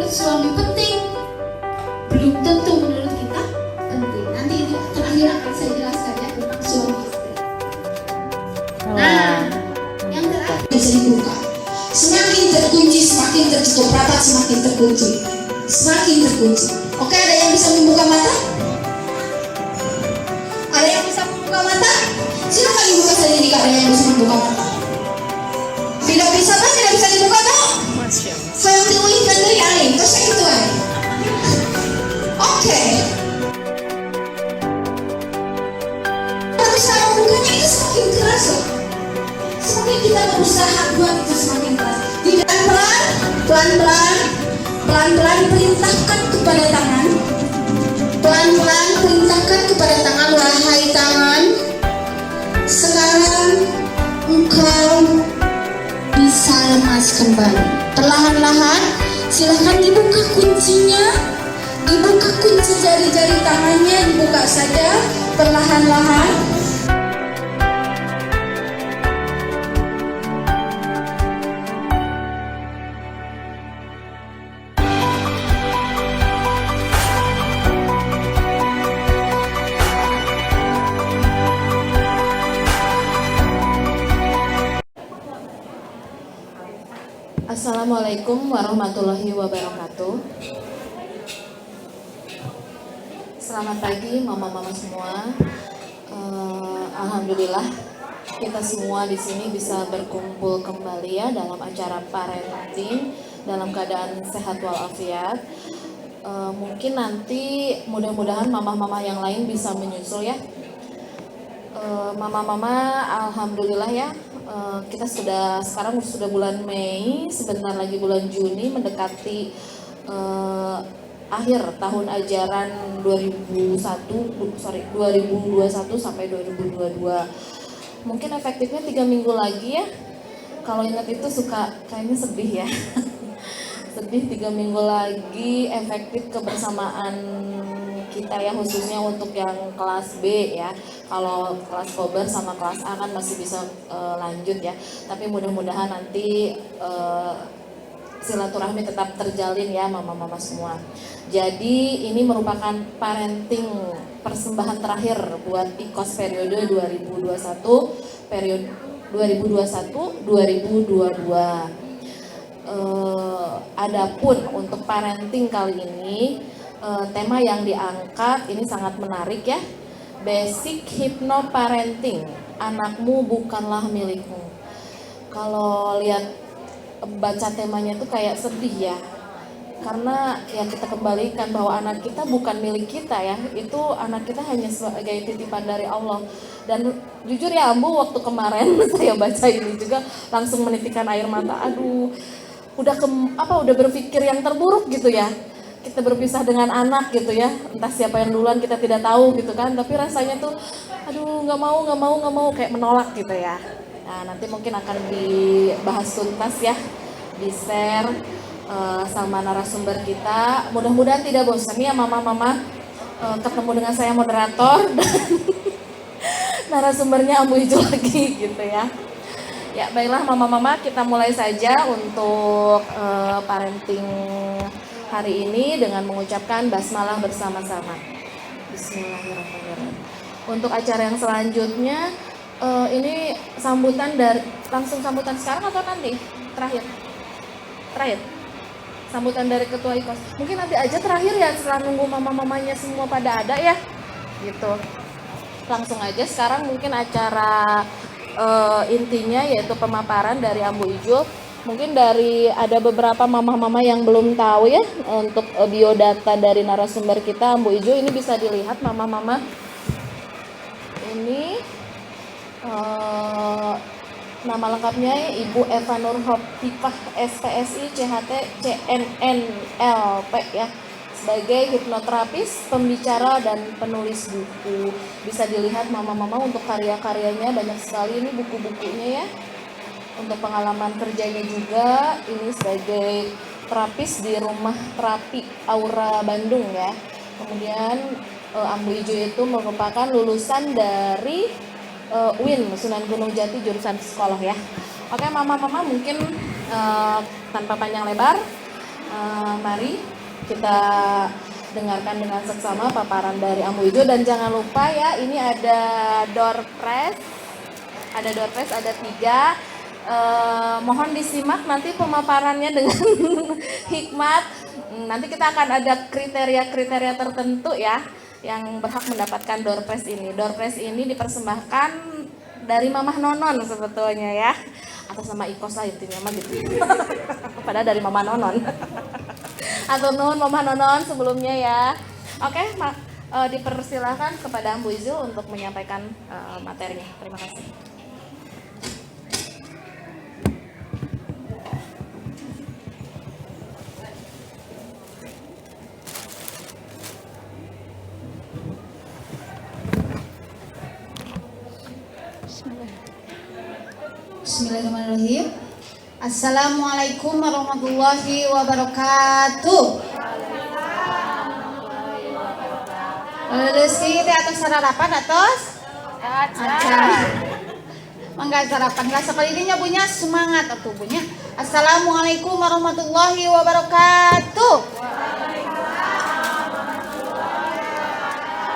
suami penting? Belum tentu menurut kita penting. Nanti ini terakhir akan saya jelaskan ya tentang suami istri. Nah, yang terakhir bisa dibuka. Semakin terkunci, semakin tertutup rapat, semakin terkunci, semakin terkunci. Oke, ada yang bisa membuka mata? Ada yang bisa membuka mata? Silakan dibuka saja jika ada yang bisa membuka mata. Tidak bisa kan? Tidak bisa dibuka toh? Saya menginginkan dari air, terus saya itu air. Oke. Berusaha membukanya itu semakin keras loh. Semakin kita berusaha buat itu semakin keras. Tidak pelan-pelan perintahkan kepada tangan. Pelan-pelan perintahkan kepada tangan, wahai tangan. Sekarang engkau bisa lemas kembali. Perlahan-lahan silahkan dibuka kuncinya. Dibuka kunci jari-jari tangannya, dibuka saja perlahan-lahan. Assalamualaikum warahmatullahi wabarakatuh. Selamat pagi mama-mama semua. Alhamdulillah kita semua di sini bisa berkumpul kembali ya dalam acara parenting dalam keadaan sehat walafiat. Mungkin nanti mudah-mudahan mama-mama yang lain bisa menyusul ya. Mama-mama, alhamdulillah ya. Kita sekarang sudah bulan Mei, sebentar lagi bulan Juni, mendekati akhir tahun ajaran 2021 sampai 2022. Mungkin efektifnya 3 minggu lagi ya. Kalau ingat itu suka kayaknya sedih ya. Sedih 3 minggu lagi efektif kebersamaan kita ya, khususnya untuk yang kelas B ya. Kalau kelas Kober sama kelas A kan masih bisa lanjut ya. Tapi mudah-mudahan nanti silaturahmi tetap terjalin ya mama-mama semua. Jadi ini merupakan parenting persembahan terakhir buat IKOS periode 2021 2022. Adapun untuk parenting kali ini tema yang diangkat ini sangat menarik ya. Basic hypnoparenting, anakmu bukanlah milikmu. Kalau lihat baca temanya tuh kayak sedih ya. Karena yang kita kembalikan bahwa anak kita bukan milik kita ya. Itu anak kita hanya sebagai titipan dari Allah. Dan jujur ya Ambu, waktu kemarin saya baca ini juga langsung menitikkan air mata. Aduh, udah berpikir yang terburuk gitu ya. Kita berpisah dengan anak gitu ya, entah siapa yang duluan kita tidak tahu gitu kan, tapi rasanya tuh aduh nggak mau kayak menolak gitu ya. Nah nanti mungkin akan dibahas tuntas ya, di share sama narasumber kita. Mudah-mudahan tidak bosan ya mama-mama ketemu dengan saya moderator dan narasumbernya Ambu Ijo lagi gitu ya. Ya baiklah mama-mama, kita mulai saja untuk parenting hari ini dengan mengucapkan basmalah bersama-sama. Bismillahirrahmanirrahim. Untuk acara yang selanjutnya, ini langsung sambutan sekarang atau nanti? Terakhir. Sambutan dari Ketua IKOS. Mungkin nanti aja terakhir ya, setelah nunggu mama-mamanya semua pada ada ya. Gitu. Langsung aja sekarang mungkin acara intinya yaitu pemaparan dari Ambu Ijo. Mungkin ada beberapa mama-mama yang belum tahu ya untuk biodata dari narasumber kita Ambu Ijo, ini bisa dilihat mama-mama. Ini nama lengkapnya Ibu Eva Nur Hopipah SPSI CHT CNNLP ya, sebagai hipnoterapis, pembicara dan penulis buku. Bisa dilihat mama-mama untuk karya-karyanya banyak sekali, ini buku-bukunya ya. Untuk pengalaman kerjanya juga, ini sebagai terapis di Rumah Terapi Aura Bandung ya. Kemudian Ambu Ijo itu merupakan lulusan dari UIN Sunan Gunung Jati jurusan psikolog ya. Oke mama-mama, mungkin tanpa panjang lebar Mari kita dengarkan dengan seksama paparan dari Ambu Ijo, dan jangan lupa ya, ini ada door prize, ada 3. Mohon disimak nanti pemaparannya dengan hikmat. Nanti kita akan ada kriteria-kriteria tertentu ya yang berhak mendapatkan door prize ini. Door prize ini dipersembahkan dari Mamah Nonon sebetulnya ya, atau sama Ikos lah intinya mah gitu. Padahal dari Mama Nonon. Atau Nun Mamah Nonon sebelumnya ya. Oke, dipersilahkan kepada Ambu Izul untuk menyampaikan materinya. Terima kasih. Bismillahirrahmanirrahim. Assalamualaikum warahmatullahi wabarakatuh. Rezeki teh atas sarapan atas mangga sarapan nggak sekali ini punya semangat atau punya. Assalamualaikum warahmatullahi wabarakatuh.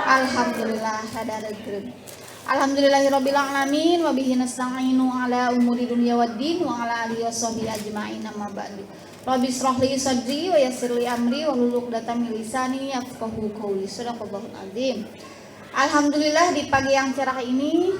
Alhamdulillah ada rezeki. Alhamdulillahirabbil alamin wa bihi nasta'inu ala umuri dunya waddin wa ala alihi washabihi ajma'in amma ba'du. Rabbi shrah li sadri wa yassir li amri wa hlul 'uqdatam min lisani yafqahu qawli. Shadaqallahul azim. Alhamdulillah di pagi yang cerah ini,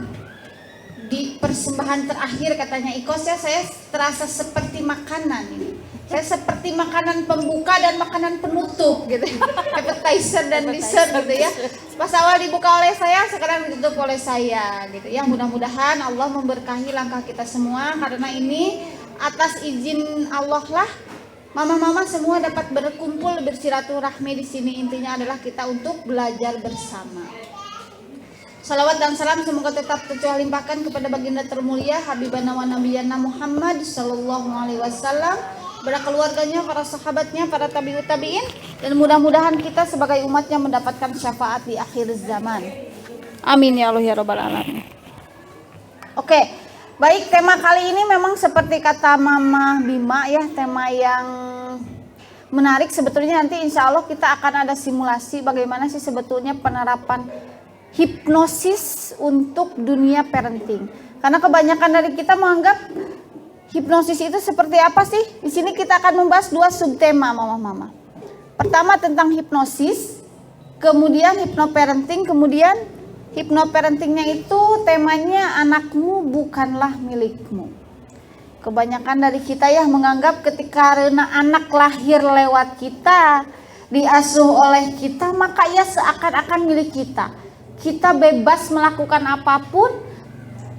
di persembahan terakhir katanya Ikos ya, saya terasa seperti makanan ini. Saya seperti makanan pembuka dan makanan penutup gitu. Appetizer dan dessert gitu ya. Pas awal dibuka oleh saya, sekarang ditutup oleh saya gitu ya. Mudah-mudahan Allah memberkahi langkah kita semua, karena ini atas izin Allah lah mama-mama semua dapat berkumpul bersilaturahmi di sini. Intinya adalah kita untuk belajar bersama. Salawat dan salam semoga tetap tercurah limpahkan kepada baginda termulia Habibana wa Nabiyana Muhammad sallallahu alaihi wasallam, pada keluarganya, para sahabatnya, para tabi'ut tabi'in, dan mudah-mudahan kita sebagai umatnya mendapatkan syafaat di akhir zaman. Amin ya Allah ya rabbal alamin. Oke, baik, tema kali ini memang seperti kata Mama Bima ya, tema yang menarik. Sebetulnya nanti insya Allah kita akan ada simulasi bagaimana sih sebetulnya penerapan hipnosis untuk dunia parenting. Karena kebanyakan dari kita menganggap hipnosis itu seperti apa sih? Di sini kita akan membahas 2 subtema, mama-mama. Pertama tentang hipnosis, kemudian hipnoparenting, kemudian hipnoparentingnya itu temanya anakmu bukanlah milikmu. Kebanyakan dari kita ya menganggap ketika anak lahir lewat kita, diasuh oleh kita, maka ia seakan-akan milik kita. Kita bebas melakukan apapun,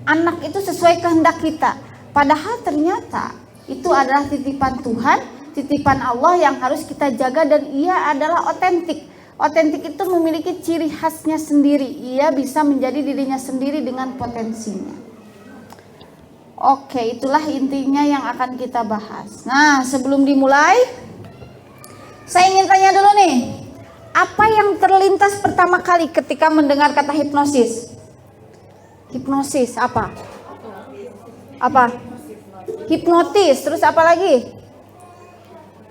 anak itu sesuai kehendak kita. Padahal ternyata itu adalah titipan Tuhan, titipan Allah yang harus kita jaga, dan ia adalah otentik. Otentik itu memiliki ciri khasnya sendiri. Ia bisa menjadi dirinya sendiri dengan potensinya. Oke, itulah intinya yang akan kita bahas. Nah, sebelum dimulai, saya ingin tanya dulu nih. Apa yang terlintas pertama kali ketika mendengar kata hipnosis? Hipnosis apa? Apa? Hipnotis, terus apa lagi?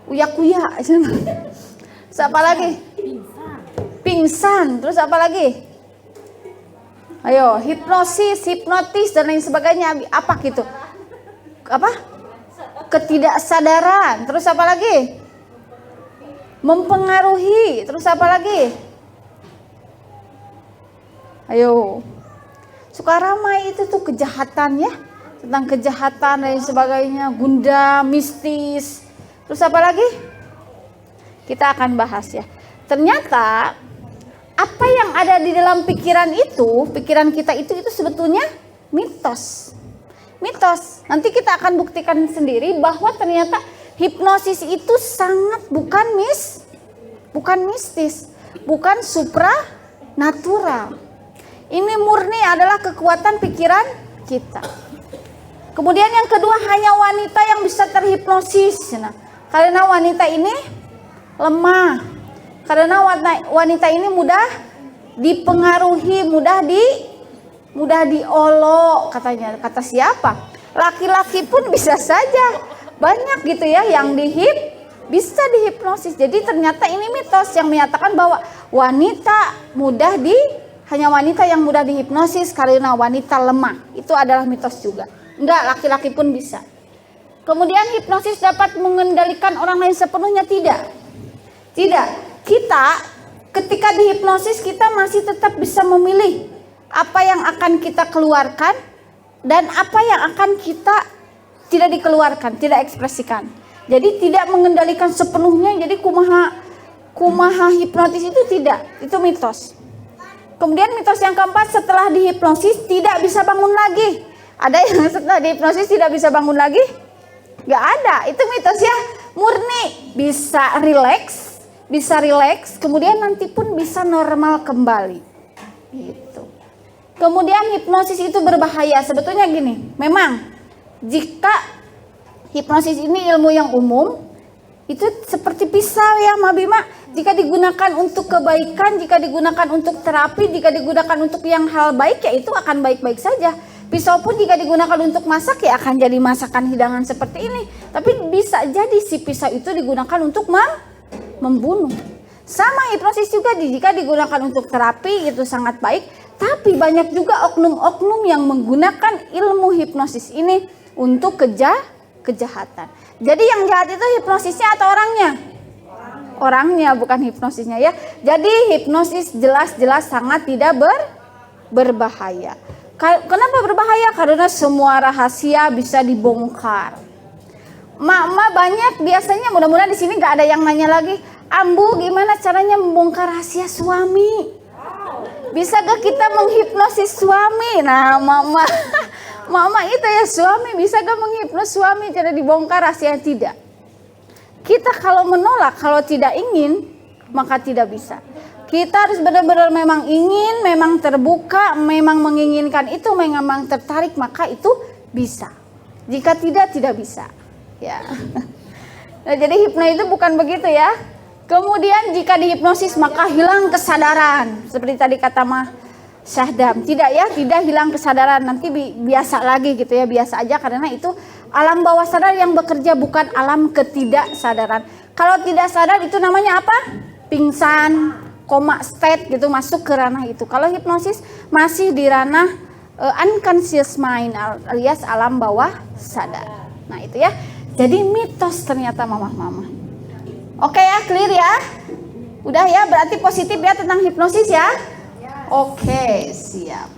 Uya-kuya. Terus apa lagi? Pingsan. Terus apa lagi? Ayo, hipnosis, hipnotis dan lain sebagainya. Apa gitu? Apa? Ketidaksadaran. Terus apa lagi? Mempengaruhi. Terus apa lagi? Ayo. Suka ramai itu tuh kejahatan ya. Tentang kejahatan dan sebagainya, gunda, mistis. Terus apa lagi? Kita akan bahas ya. Ternyata apa yang ada di dalam pikiran itu, pikiran kita itu sebetulnya mitos. Mitos. Nanti kita akan buktikan sendiri bahwa ternyata hipnosis itu sangat bukan mistis, bukan supranatural. Ini murni adalah kekuatan pikiran kita. Kemudian yang kedua, hanya wanita yang bisa terhipnosis. Nah, karena wanita ini lemah. Karena wanita ini mudah dipengaruhi, mudah diolok katanya. Kata siapa? Laki-laki pun bisa saja. Banyak gitu ya yang bisa dihipnosis. Jadi ternyata ini mitos yang menyatakan bahwa hanya wanita yang mudah dihipnosis karena wanita lemah. Itu adalah mitos juga. Enggak, laki-laki pun bisa. Kemudian hipnosis dapat mengendalikan orang lain sepenuhnya, tidak. Kita ketika dihipnosis kita masih tetap bisa memilih apa yang akan kita keluarkan dan apa yang akan kita tidak dikeluarkan, tidak ekspresikan. Jadi tidak mengendalikan sepenuhnya. Jadi kumaha hipnotis itu tidak, itu mitos. Kemudian mitos yang keempat, setelah dihipnosis tidak bisa bangun lagi. Ada yang setelah dihipnosis tidak bisa bangun lagi? Gak ada, itu mitos ya, murni. Bisa rileks, kemudian nanti pun bisa normal kembali. Gitu. Kemudian hipnosis itu berbahaya. Sebetulnya gini, memang jika hipnosis ini ilmu yang umum, itu seperti pisau ya Mabima, jika digunakan untuk kebaikan, jika digunakan untuk terapi, jika digunakan untuk yang hal baik ya itu akan baik-baik saja. Pisau pun jika digunakan untuk masak ya akan jadi masakan hidangan seperti ini. Tapi bisa jadi si pisau itu digunakan untuk membunuh. Sama hipnosis juga jika digunakan untuk terapi itu sangat baik. Tapi banyak juga oknum-oknum yang menggunakan ilmu hipnosis ini untuk kejahatan. Jadi yang jahat itu hipnosisnya atau orangnya? Orangnya, bukan hipnosisnya ya. Jadi hipnosis jelas-jelas sangat tidak berbahaya. Kenapa berbahaya? Karena semua rahasia bisa dibongkar. Mak banyak biasanya, mudah-mudahan di sini nggak ada yang nanya lagi, Ambu gimana caranya membongkar rahasia suami? Bisa gak kita menghipnosis suami? Nah mama itu ya, suami bisa gak menghipnosis suami cara dibongkar rahasia? Tidak. Kita kalau menolak, kalau tidak ingin, maka tidak bisa. Kita harus benar-benar memang ingin, memang terbuka, memang menginginkan itu, memang tertarik, maka itu bisa. Jika tidak bisa. Ya. Nah, jadi hipno itu bukan begitu ya. Kemudian jika dihipnosis maka hilang kesadaran. Seperti tadi kata Syahdam. Tidak ya, tidak hilang kesadaran. Nanti biasa lagi gitu ya, biasa aja karena itu alam bawah sadar yang bekerja, bukan alam ketidaksadaran. Kalau tidak sadar itu namanya apa? Pingsan, koma state gitu, masuk ke ranah itu. Kalau hipnosis masih di ranah unconscious mind alias alam bawah sadar. Nah itu ya. Jadi mitos ternyata mama. Oke ya, clear ya? Udah ya, berarti positif ya tentang hipnosis ya? Oke, siap.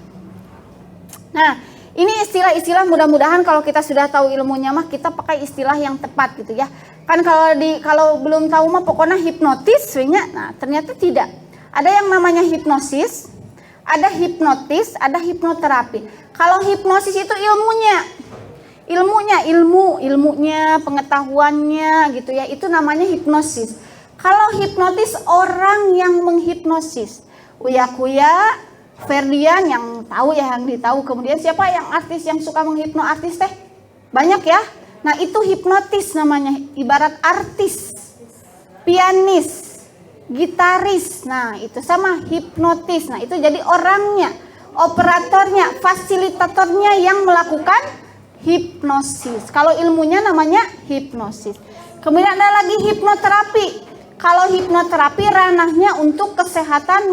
Nah, ini istilah-istilah mudah-mudahan kalau kita sudah tahu ilmunya mah kita pakai istilah yang tepat gitu ya. Kan kalau belum tahu mah pokoknya hipnotis swingnya. Nah, ternyata tidak. Ada yang namanya hipnosis, ada hipnotis, ada hipnoterapi. Kalau hipnosis itu ilmunya, pengetahuannya gitu ya, itu namanya hipnosis. Kalau hipnotis orang yang menghipnosis. Uya-kuya, Ferdian yang tahu ya, yang ditahu. Kemudian siapa yang artis yang suka menghipno artis teh? Banyak ya. Nah itu hipnotis namanya, ibarat artis, pianis, gitaris. Nah itu sama hipnotis. Nah itu jadi orangnya, operatornya, fasilitatornya yang melakukan hipnosis. Kalau ilmunya namanya hipnosis. Kemudian ada lagi hipnoterapi. Kalau hipnoterapi ranahnya untuk kesehatan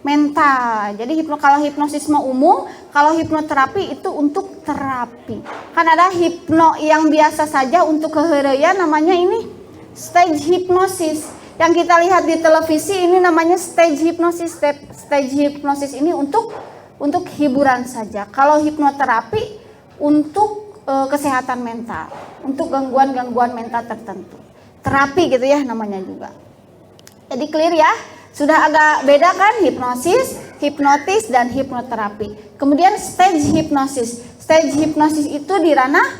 mental. Jadi kalau hipnosis mau umum, kalau hipnoterapi itu untuk terapi. Kan ada hipno yang biasa saja untuk keheureuyan namanya ini stage hipnosis. Yang kita lihat di televisi ini namanya stage hipnosis. Stage hipnosis ini untuk hiburan saja. Kalau hipnoterapi untuk kesehatan mental, untuk gangguan-gangguan mental tertentu. Terapi gitu ya namanya juga. Jadi clear ya? Sudah agak beda kan hipnosis, hipnotis dan hipnoterapi. Kemudian stage hipnosis. Stage hipnosis itu di ranah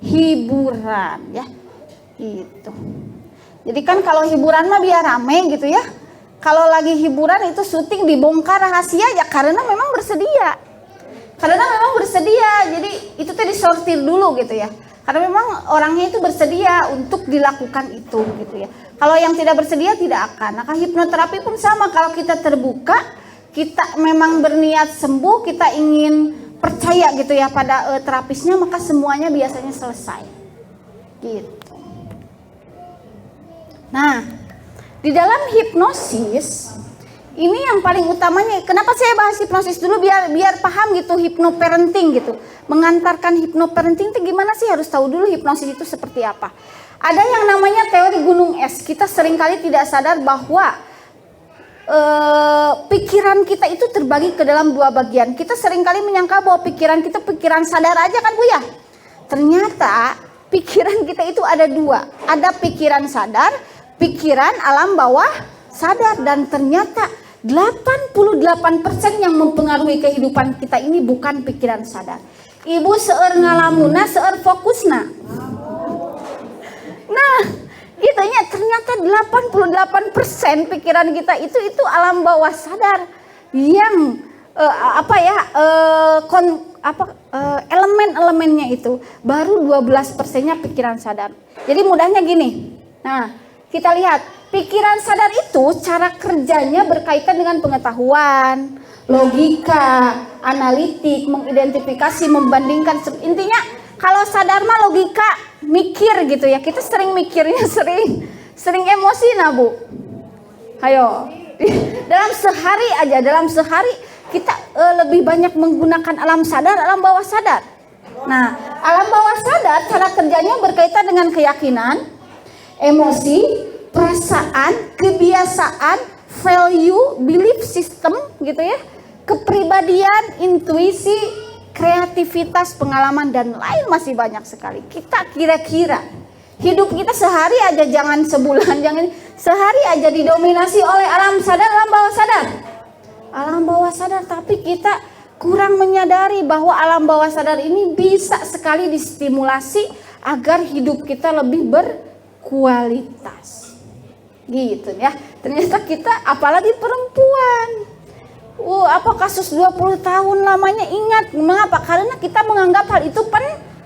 hiburan ya. Gitu. Jadi kan kalau hiburan mah biar rame gitu ya. Kalau lagi hiburan itu syuting dibongkar rahasia ya karena memang bersedia. Jadi itu tuh disortir dulu gitu ya. Karena memang orangnya itu bersedia untuk dilakukan itu gitu ya. Kalau yang tidak bersedia tidak akan. Nah, hipnoterapi pun sama. Kalau kita terbuka, kita memang berniat sembuh, kita ingin percaya gitu ya pada terapisnya, maka semuanya biasanya selesai. Gitu. Nah, di dalam hipnosis ini yang paling utamanya, kenapa saya bahas hipnosis dulu biar paham gitu hypnoparenting gitu. Mengantarkan hypnoparenting itu gimana sih, harus tahu dulu hipnosis itu seperti apa. Ada yang namanya teori gunung es. Kita seringkali tidak sadar bahwa pikiran kita itu terbagi ke dalam dua bagian. Kita seringkali menyangka bahwa pikiran kita pikiran sadar aja kan Bu ya. Ternyata pikiran kita itu ada dua. Ada pikiran sadar, pikiran alam bawah sadar, dan ternyata 88% yang mempengaruhi kehidupan kita ini bukan pikiran sadar. Ibu seueur ngalamuna, seueur fokusna. Nah, itunya ternyata 88% pikiran kita itu alam bawah sadar yang elemen-elemennya itu baru 12%-nya pikiran sadar. Jadi mudahnya gini. Nah, kita lihat pikiran sadar itu cara kerjanya berkaitan dengan pengetahuan, logika, analitik, mengidentifikasi, membandingkan. Intinya kalau sadar mah logika, mikir gitu ya. Kita sering mikirnya sering emosi nah Bu. Ayo. Dalam sehari kita lebih banyak menggunakan alam sadar, alam bawah sadar. Nah, alam bawah sadar cara kerjanya berkaitan dengan keyakinan, emosi, perasaan, kebiasaan, value, belief system gitu ya, kepribadian, intuisi, kreativitas, pengalaman, dan lain masih banyak sekali. Kita kira-kira hidup kita sehari aja, jangan sebulan, jangan sehari aja didominasi oleh alam sadar, alam bawah sadar. Alam bawah sadar, tapi kita kurang menyadari bahwa alam bawah sadar ini bisa sekali distimulasi agar hidup kita lebih berkualitas. Gitu ya. Ternyata kita apalagi perempuan. Kasus 20 tahun lamanya, ingat. Mengapa? Karena kita menganggap hal itu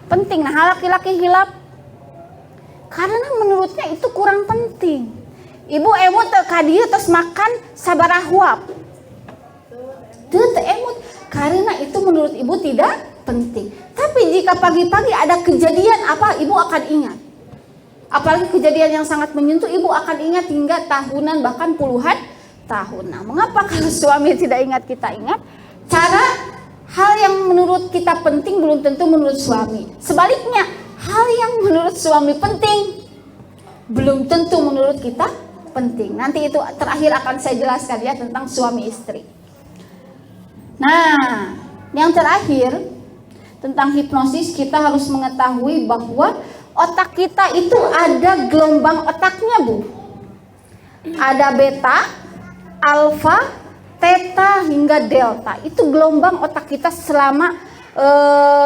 penting. Nah, hal laki-laki hilap karena menurutnya itu kurang penting. Ibu emut kadieu terus makan sabarahuap. Teu emut karena itu menurut ibu tidak penting. Tapi jika pagi-pagi ada kejadian apa, ibu akan ingat. Apalagi kejadian yang sangat menyentuh, ibu akan ingat hingga tahunan bahkan puluhan tahun. Nah, mengapa kalau suami tidak ingat, kita ingat? Hal yang menurut kita penting belum tentu menurut suami. Sebaliknya, hal yang menurut suami penting belum tentu menurut kita penting. Nanti itu terakhir akan saya jelaskan ya tentang suami istri. Nah, yang terakhir tentang hipnosis, kita harus mengetahui bahwa otak kita itu ada gelombang otaknya Bu. Ada beta, alfa, theta hingga delta. Itu gelombang otak kita selama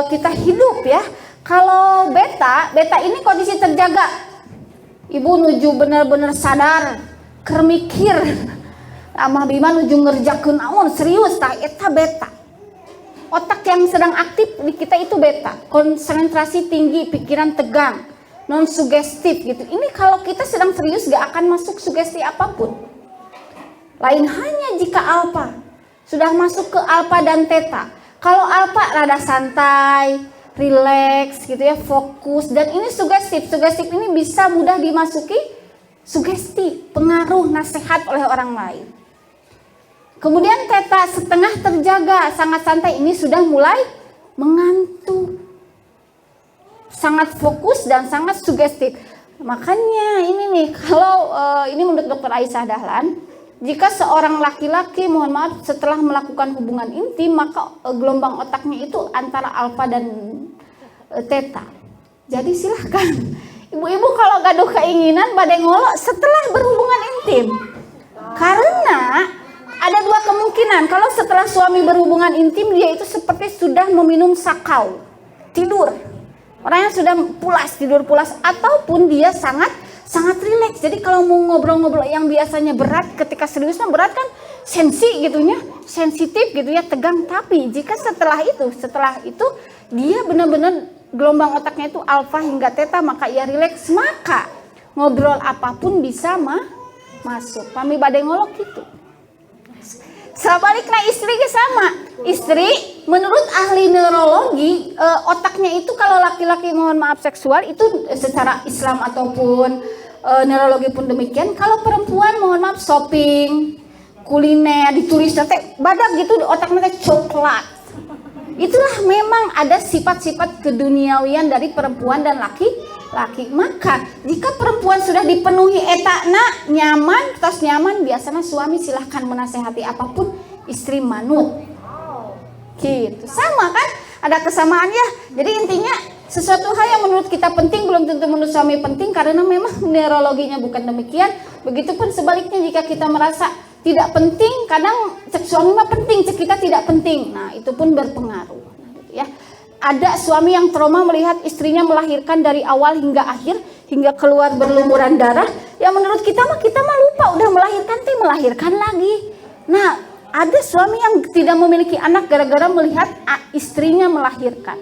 kita hidup ya. Kalau beta ini kondisi terjaga. Ibu nuju benar-benar sadar, keur mikir. Amah bima nuju ngerjakeun naon serius tah eta beta. Otak yang sedang aktif di kita itu beta, konsentrasi tinggi, pikiran tegang, non sugestif gitu. Ini kalau kita sedang serius gak akan masuk sugesti apapun. Lain hanya jika alfa sudah masuk ke alfa dan theta. Kalau alfa rada santai, rileks gitu ya, fokus, dan ini sugestif. Sugestif ini bisa mudah dimasuki sugesti, pengaruh, nasihat oleh orang lain. Kemudian theta setengah terjaga, sangat santai, ini sudah mulai mengantuk. Sangat fokus dan sangat sugestif. Makanya ini nih, kalau ini menurut Dr. Aisyah Dahlan, jika seorang laki-laki, mohon maaf, setelah melakukan hubungan intim, maka gelombang otaknya itu antara alfa dan theta. Jadi silahkan, ibu-ibu kalau gaduh keinginan badai ngolo setelah berhubungan intim. Karena ada dua kemungkinan, kalau setelah suami berhubungan intim, dia itu seperti sudah meminum sakau, tidur. Orang yang sudah pulas, tidur pulas, ataupun dia sangat rileks. Jadi kalau mau ngobrol-ngobrol yang biasanya berat, ketika serius berat kan sensitif gitu ya, tegang. Tapi jika setelah itu dia benar-benar gelombang otaknya itu alfa hingga theta, maka ia rileks, maka ngobrol apapun bisa masuk. Pami badai ngolok gitu. Sebaliknya istri sama. Istri menurut ahli neurologi, otaknya itu kalau laki-laki mohon maaf seksual itu secara Islam ataupun neurologi pun demikian. Kalau perempuan mohon maaf shopping, kuliner, ditulis teh badak gitu di otaknya teh coklat. Itulah memang ada sifat-sifat keduniawian dari perempuan dan laki-laki. Maka jika perempuan sudah dipenuhi etakna nyaman, tos nyaman, biasanya suami silahkan menasehati apapun, istri manut. Gitu. Sama kan? Ada kesamaan ya. Jadi intinya sesuatu hal yang menurut kita penting belum tentu menurut suami penting karena memang neurologinya bukan demikian. Begitupun sebaliknya jika kita merasa tidak penting, kadang cek suami mah penting, cek kita tidak penting. Nah, itu pun berpengaruh. Ya. Ada suami yang trauma melihat istrinya melahirkan dari awal hingga akhir, hingga keluar berlumuran darah. Ya menurut kita mah lupa udah melahirkan lagi. Nah, ada suami yang tidak memiliki anak gara-gara melihat istrinya melahirkan.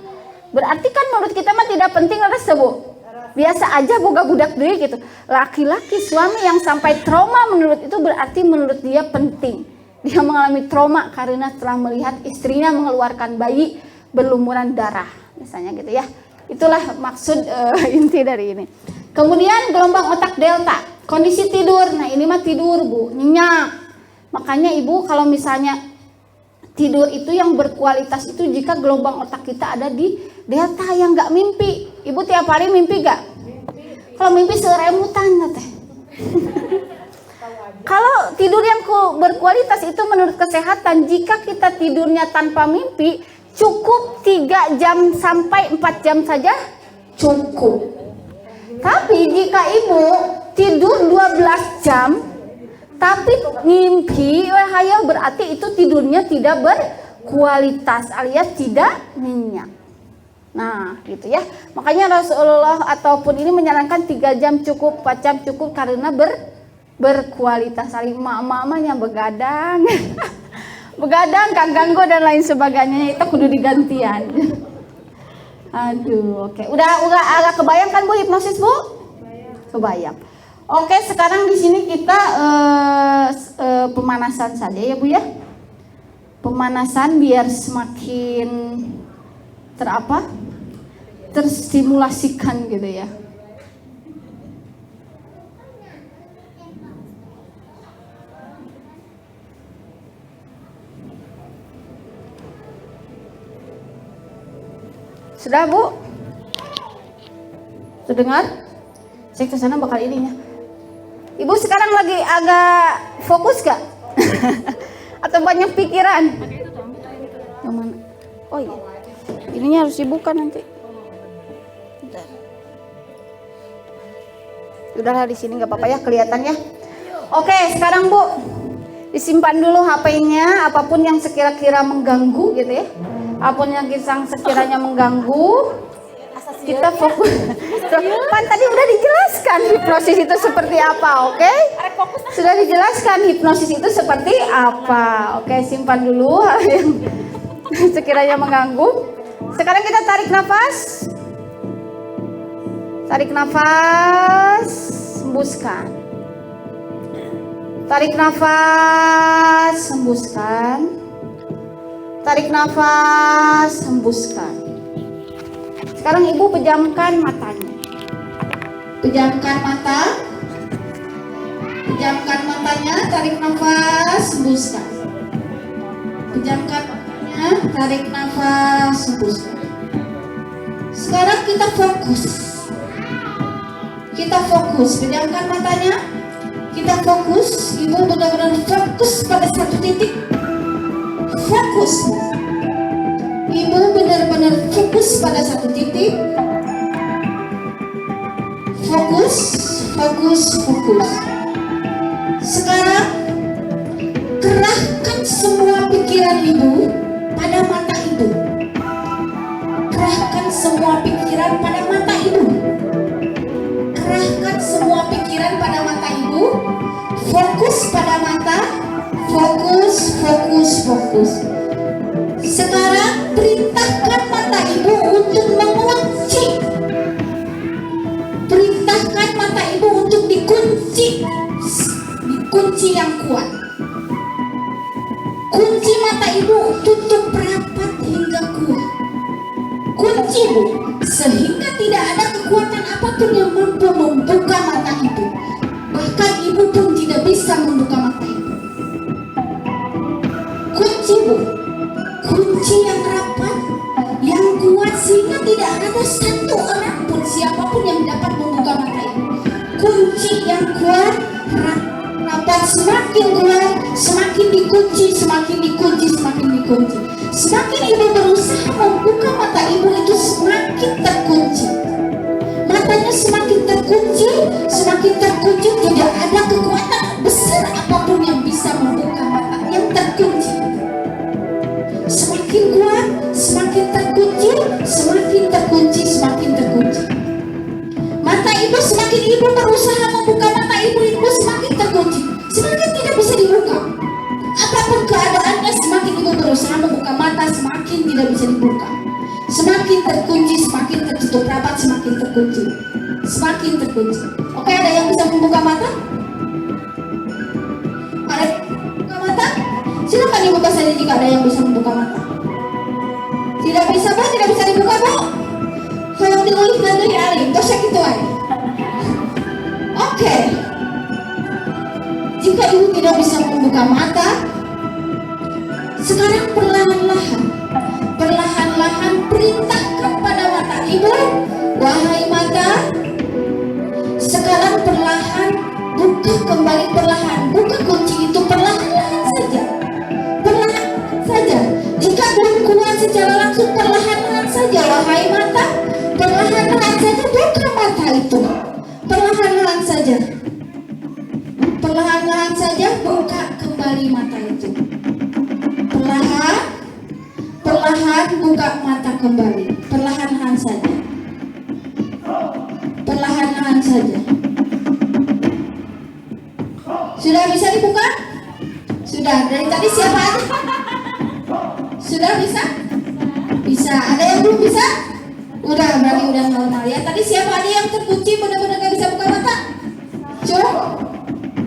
Berarti kan menurut kita mah tidak penting ada sebut. Biasa aja boga budak deui gitu. Laki-laki suami yang sampai trauma menurut itu berarti menurut dia penting. Dia mengalami trauma karena telah melihat istrinya mengeluarkan bayi berlumuran darah. Misalnya gitu ya. Itulah maksud inti dari ini. Kemudian gelombang otak delta. Kondisi tidur. Nah ini mah tidur Bu. Nyenyak. Makanya ibu kalau misalnya tidur itu yang berkualitas itu jika gelombang otak kita ada di delta yang nggak mimpi. Ibu tiap hari mimpi gak? Kalau mimpi seremutan teh. Kalau tidur yang berkualitas itu menurut kesehatan, jika kita tidurnya tanpa mimpi cukup 3 jam sampai 4 jam saja cukup. Tapi jika ibu tidur 12 jam tapi mimpi hayal berarti itu tidurnya tidak berkualitas alias tidak nyenyak. Nah gitu ya. Makanya Rasulullah ataupun ini menyarankan 3 jam cukup, 4 jam cukup karena berkualitas. Saling emak-emaknya begadang. Begadang, kaganggo dan lain sebagainya itu kudu digantian. Aduh, oke. Udah agak kebayang kan Bu hipnosis Bu? Kebayang. Oke, sekarang di sini kita pemanasan saja ya Bu ya. Pemanasan biar semakin terstimulasikan gitu ya. Sudah Bu? Terdengar? Saya kesana bakal ininya. Ibu sekarang lagi agak fokus gak? Atau banyak pikiran? Yang mana? Oh iya. Ininya harus dibuka nanti. Bentar. Udahlah di sini nggak apa-apa ya kelihatan ya. Oke sekarang Bu disimpan dulu HP-nya. Apapun yang sekira-kira mengganggu gitu ya. Apapun yang sekiranya mengganggu. Kita fokus. Kan tadi udah dijelaskan hipnosis itu seperti apa, oke? Sudah dijelaskan hipnosis itu seperti apa. Oke, simpan dulu hal yang sekiranya mengganggu. Sekarang kita tarik nafas. Tarik nafas, hembuskan. Tarik nafas, hembuskan. Tarik nafas, hembuskan. Sekarang ibu pejamkan matanya. Pejamkan mata. Pejamkan matanya, tarik nafas, hembuskan. Pejamkan matanya, tarik nafas, hembuskan. Sekarang kita fokus. Kita fokus, pejamkan matanya. Kita fokus, ibu benar-benar fokus pada satu titik. Fokus. Ibu benar-benar fokus pada satu titik. Fokus, fokus, fokus. Sekarang kerahkan semua pikiran ibu pada mata ibu. Kerahkan semua pikiran pada mata ibu. Kerahkan semua pikiran pada mata ibu. Fokus pada mata. Fokus, fokus, fokus. Sekarang perintahkan mata ibu untuk mengunci. Perintahkan mata ibu untuk dikunci. Dikunci yang kuat. Kunci mata ibu, tutup rapat hingga kuat. Kunci Bu, sehingga tidak ada kekuatan apapun yang mampu membuka mata ibu. semakin kuat, semakin dikunci, semakin dikunci, semakin dikunci. Semakin ibu berusaha membuka mata ibu itu semakin terkunci. Matanya semakin terkunci, semakin terkunci. Tidak ada kekuatan besar apapun yang bisa membuka mata yang terkunci. Semakin kuat, semakin terkunci, semakin terkunci, semakin terkunci. Mata ibu semakin ibu berusaha membuka mata ibu semakin terkunci, semakin tidak bisa dibuka. Apapun keadaannya, semakin ibu berusaha membuka mata semakin tidak bisa dibuka. Semakin terkunci, semakin tertutup rapat, semakin terkunci, semakin terkunci. Oke, ada yang bisa membuka mata? Ada yang membuka mata? Silakan dibuka saja jika ada yang bisa membuka mata. Tidak bisa Bu, tidak bisa dibuka Bu. Kalau diulihkan dari alim, tosek itu aja. Oke. Jika ibu tidak bisa membuka mata, sekarang perlahan-lahan perintahkan pada mata ibu, wahai mata, sekarang perlahan buka kembali, perlahan buka kunci itu perlahan-lahan saja, perlahan saja. Jika belum kuat secara langsung, perlahan-lahan saja, wahai mata, perlahan-lahan saja buka mata itu, perlahan-lahan saja. Perlahan-lahan saja buka kembali mata itu. Perlahan buka mata kembali. Perlahan-lahan saja. Perlahan-lahan saja. Sudah bisa dibuka? Sudah. Dari tadi siapa aja? Sudah bisa? Bisa. Ada yang belum bisa? Udah, berarti udah normal ya. Tadi siapa ada yang terkunci benar-benar gak bisa buka mata? Coba.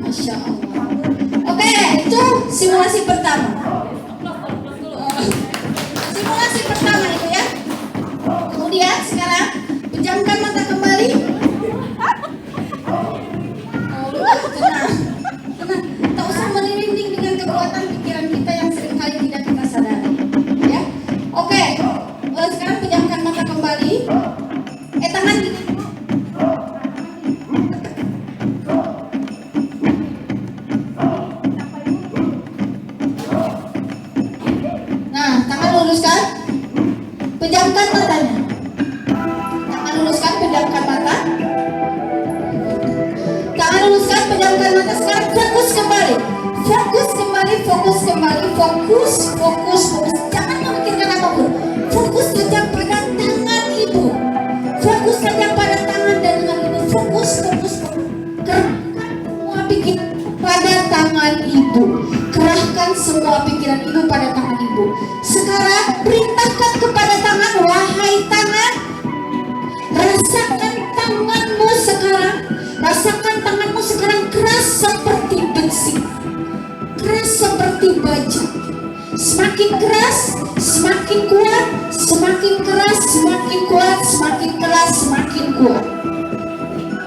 Masya Allah. Oke, itu simulasi pertama. Simulasi pertama itu ya. Kemudian sekarang pejamkan mata kembali. Tenang. Tak usah merinding dengan kekuatan pikiran kita yang seringkali tidak kita sadari. Ya. Oke. Sekarang pejamkan mata kembali. Tangan gini. Luruskan, pejamkan matanya. Tangan luruskan, pejamkan mata. Tangan luruskan, pejamkan mata. Sekarang fokus kembali. Fokus kembali, fokus kembali, fokus. Jangan memikirkan apapun. Fokus saja pada tangan ibu. Fokus saja pada tangan dan tangan ibu. Fokus. Kerahkan semua pikiran pada tangan ibu. Kerahkan semua pikiran ibu pada tangan ibu. Sekarang perintahkan kepada tangan, wahai tangan, rasakan tanganmu sekarang, rasakan tanganmu sekarang keras seperti besi, keras seperti baja. Semakin keras, semakin kuat, semakin keras, semakin kuat, semakin keras, semakin kuat.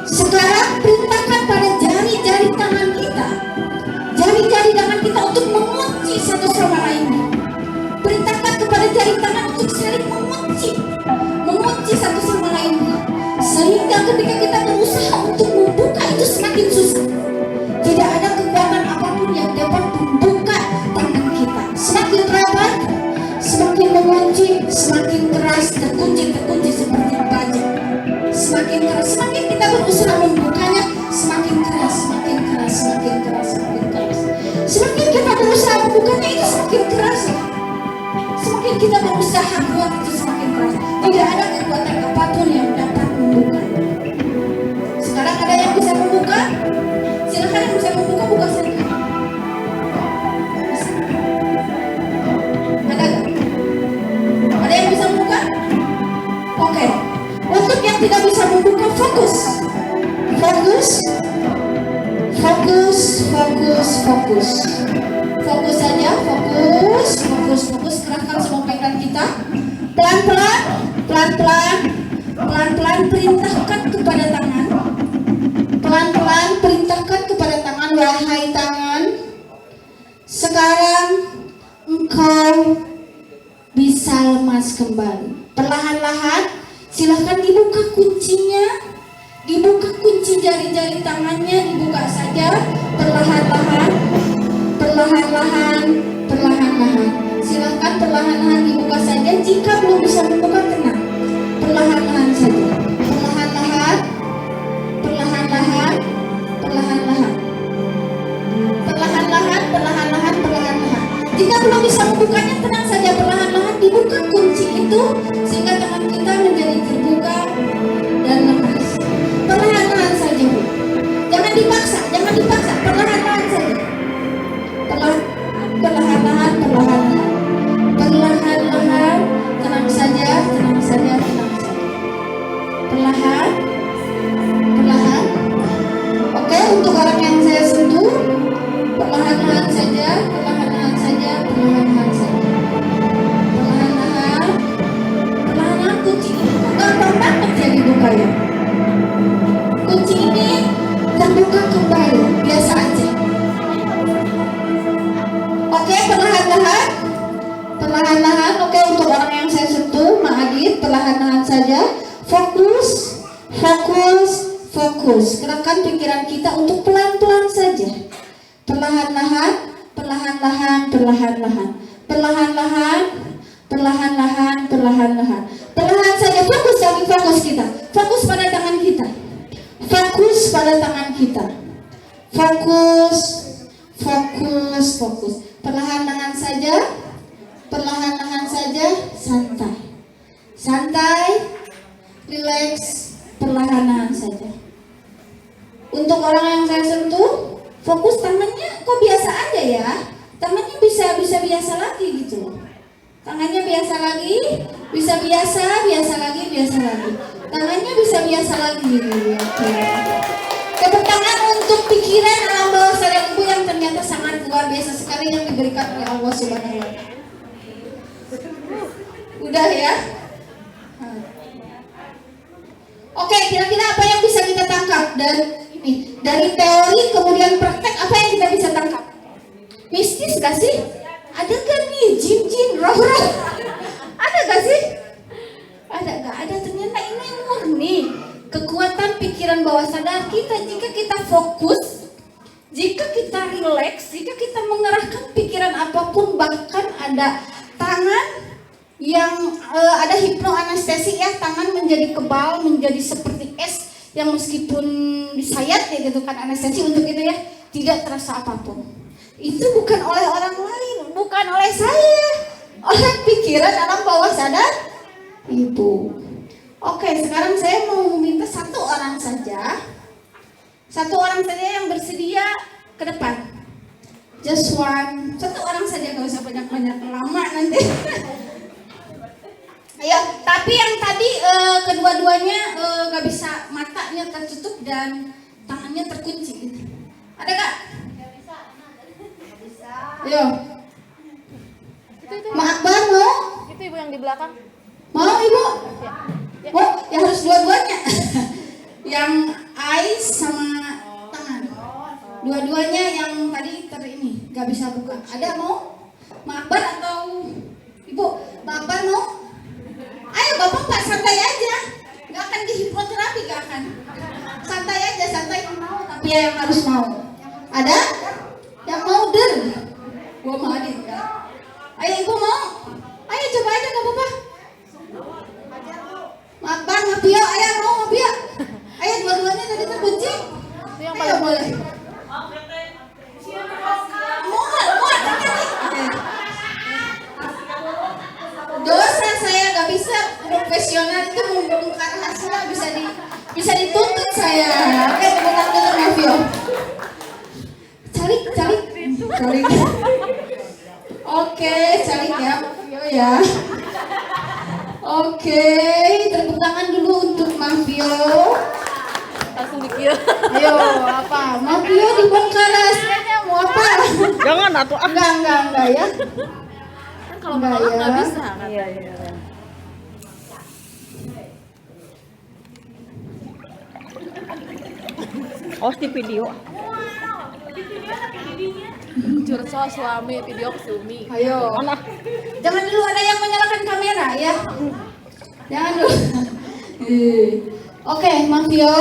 Sekarang perintahkan pada jari-jari tangan kita, jari-jari tangan kita untuk mengunci satu sama lainnya. Perintahkan kepada jari tangan untuk saling mengunci satu sama lainnya, sehingga ketika kita berusaha untuk membuka itu semakin susah. Tidak ada kekuatan apapun yang dapat membuka tangan kita. Semakin rapat, semakin mengunci, semakin keras, terkunci seperti baja. Semakin keras, semakin kita berusaha membukanya, semakin keras, semakin keras, semakin keras, semakin keras. Semakin kita berusaha membukanya itu semakin keras. Semakin kita berusaha kuat itu semakin keras. Tidak ada kekuatan apapun yang dapat membuka. Sekarang ada yang bisa membuka? Silakan yang bisa membuka, buka saja. Bisa? Ada gak? Ada yang bisa membuka? Oke. Untuk yang tidak bisa membuka, fokus. Fokus saja, fokus. Kerahkan semua pikiran kita. Pelan-pelan perintahkan kepada tangan. Pelan-pelan perintahkan kepada tangan, wahai tangan. Sekarang engkau bisa lemas kembali. Perlahan-lahan silahkan dibuka kuncinya. Dibuka kunci jari-jari tangannya, dibuka saja perlahan-lahan, perlahan-lahan, perlahan-lahan. Silakan perlahan-lahan dibuka saja. Jika belum bisa membuka, tenang, perlahan-lahan saja, perlahan-lahan, perlahan-lahan, perlahan-lahan, perlahan-lahan, perlahan-lahan, perlahan-lahan. Jika belum bisa membukanya, tenang saja, perlahan-lahan dibuka kunci itu sehingga tangan kita menjadi terbuka dan lepas. Perlahan-lahan saja, Bu. Jangan dipaksa, jangan dipaksa, perlahan-lahan saja. Perlahan-lahan, perlahan-lahan, perlahan-lahan, tenang saja, tenang saja, tenang saja. Perlahan, perlahan. Oke, untuk orang yang saya sentuh, perlahan-lahan saja, perlahan-lahan saja, perlahan-lahan saja. Perlahan-lahan, perlahan-lahan kunci ini kok gampang banget ya dibuka ya. Kunci ini terbuka kembali, biasa aja. Oke, perlahan-lahan, perlahan-lahan. Oke, untuk orang yang saya sentuh, Adit, perlahan-lahan saja. Fokus, fokus, fokus. Gerakan pikiran kita untuk pelan-pelan saja. Perlahan-lahan, perlahan-lahan, perlahan-lahan, perlahan-lahan, perlahan-lahan, perlahan-lahan. Perlahan saja, fokus, jangan fokus kita. Fokus pada tangan kita. Fokus pada tangan kita. Fokus, fokus, fokus. Perlahan-lahan saja, perlahan-lahan saja, santai, santai, relax, perlahan-lahan saja. Untuk orang yang saya sentuh, fokus tangannya kok biasa aja ya. Tangannya bisa biasa lagi gitu. Tangannya biasa lagi, bisa biasa lagi, biasa lagi. Tangannya bisa biasa lagi gitu. Tepuk tangan untuk pikiran alam bawah sadar ibu yang ternyata sangat luar biasa sekali yang diberikan oleh Allah Subhanahu wa Ta'ala. Udah ya? Oke, kira-kira apa yang bisa kita tangkap dari teori kemudian praktek, apa yang kita bisa tangkap? Mistis gak sih? Ada gak nih jin-jin, roh-roh? Ada gak sih? Ada gak? Ada, ternyata ini murni kekuatan pikiran bawah sadar kita. Jika kita fokus, jika kita rileks, jika kita mengerahkan pikiran apapun, bahkan ada tangan yang ada hipnoanestesi ya, tangan menjadi kebal, menjadi seperti es yang meskipun disayat ya gitu kan, anestesi untuk itu ya, tidak terasa apapun. Itu bukan oleh orang lain, bukan oleh saya, oleh pikiran alam bawah sadar ibu. Oke, sekarang saya mau meminta satu orang saja yang bersedia ke depan. Just one, satu orang saja, gak usah banyak-banyak, lama nanti. Ayo, tapi yang tadi kedua-duanya gak bisa, matanya tertutup dan tangannya terkunci. Ada gak? Gak bisa. Ayo. Mak Akbar mau? Itu ibu yang di belakang. Mau ibu? Ya. Oh, ya harus dua-duanya. Yang eyes sama tangan. Dua-duanya yang tadi ini gak bisa buka. Ada mau? Mak Akbar atau ibu? Mak Akbar mau? Ayo bapak santai aja. Gak akan dihipnoterapi, gak akan. Santai aja, santai. Tapi ya yang harus mau. Ada? Yang mau der? Gua mau Adit ya. Ayo ibu mau? Ayo coba aja gak apa-apa. Makan, Mafia, ayo mau Mafia. Ayo dua-duanya tadi terkunci. Ayo boleh. Dosa saya gak bisa, profesional itu membongkar rahasia bisa dituntut saya. Oke, tepuk tangan dulu Mafia. Calik. Oke, calik ya Mafia ya. Oke, tepuk tangan dulu untuk Mafio. Langsung dikira. Ayo, apa? Mafio dibongkar rahasianya mau apa? Jangan atuh. Enggak ya. Kan kalau Enggak menolak ya. nggak bisa kan? Iya. Oh, di video. Curcol suami video ke Sumi. Ayo. Mana? Jangan dulu ada yang menyalakan kamera ya. Jangan dulu. Oke, Mafio,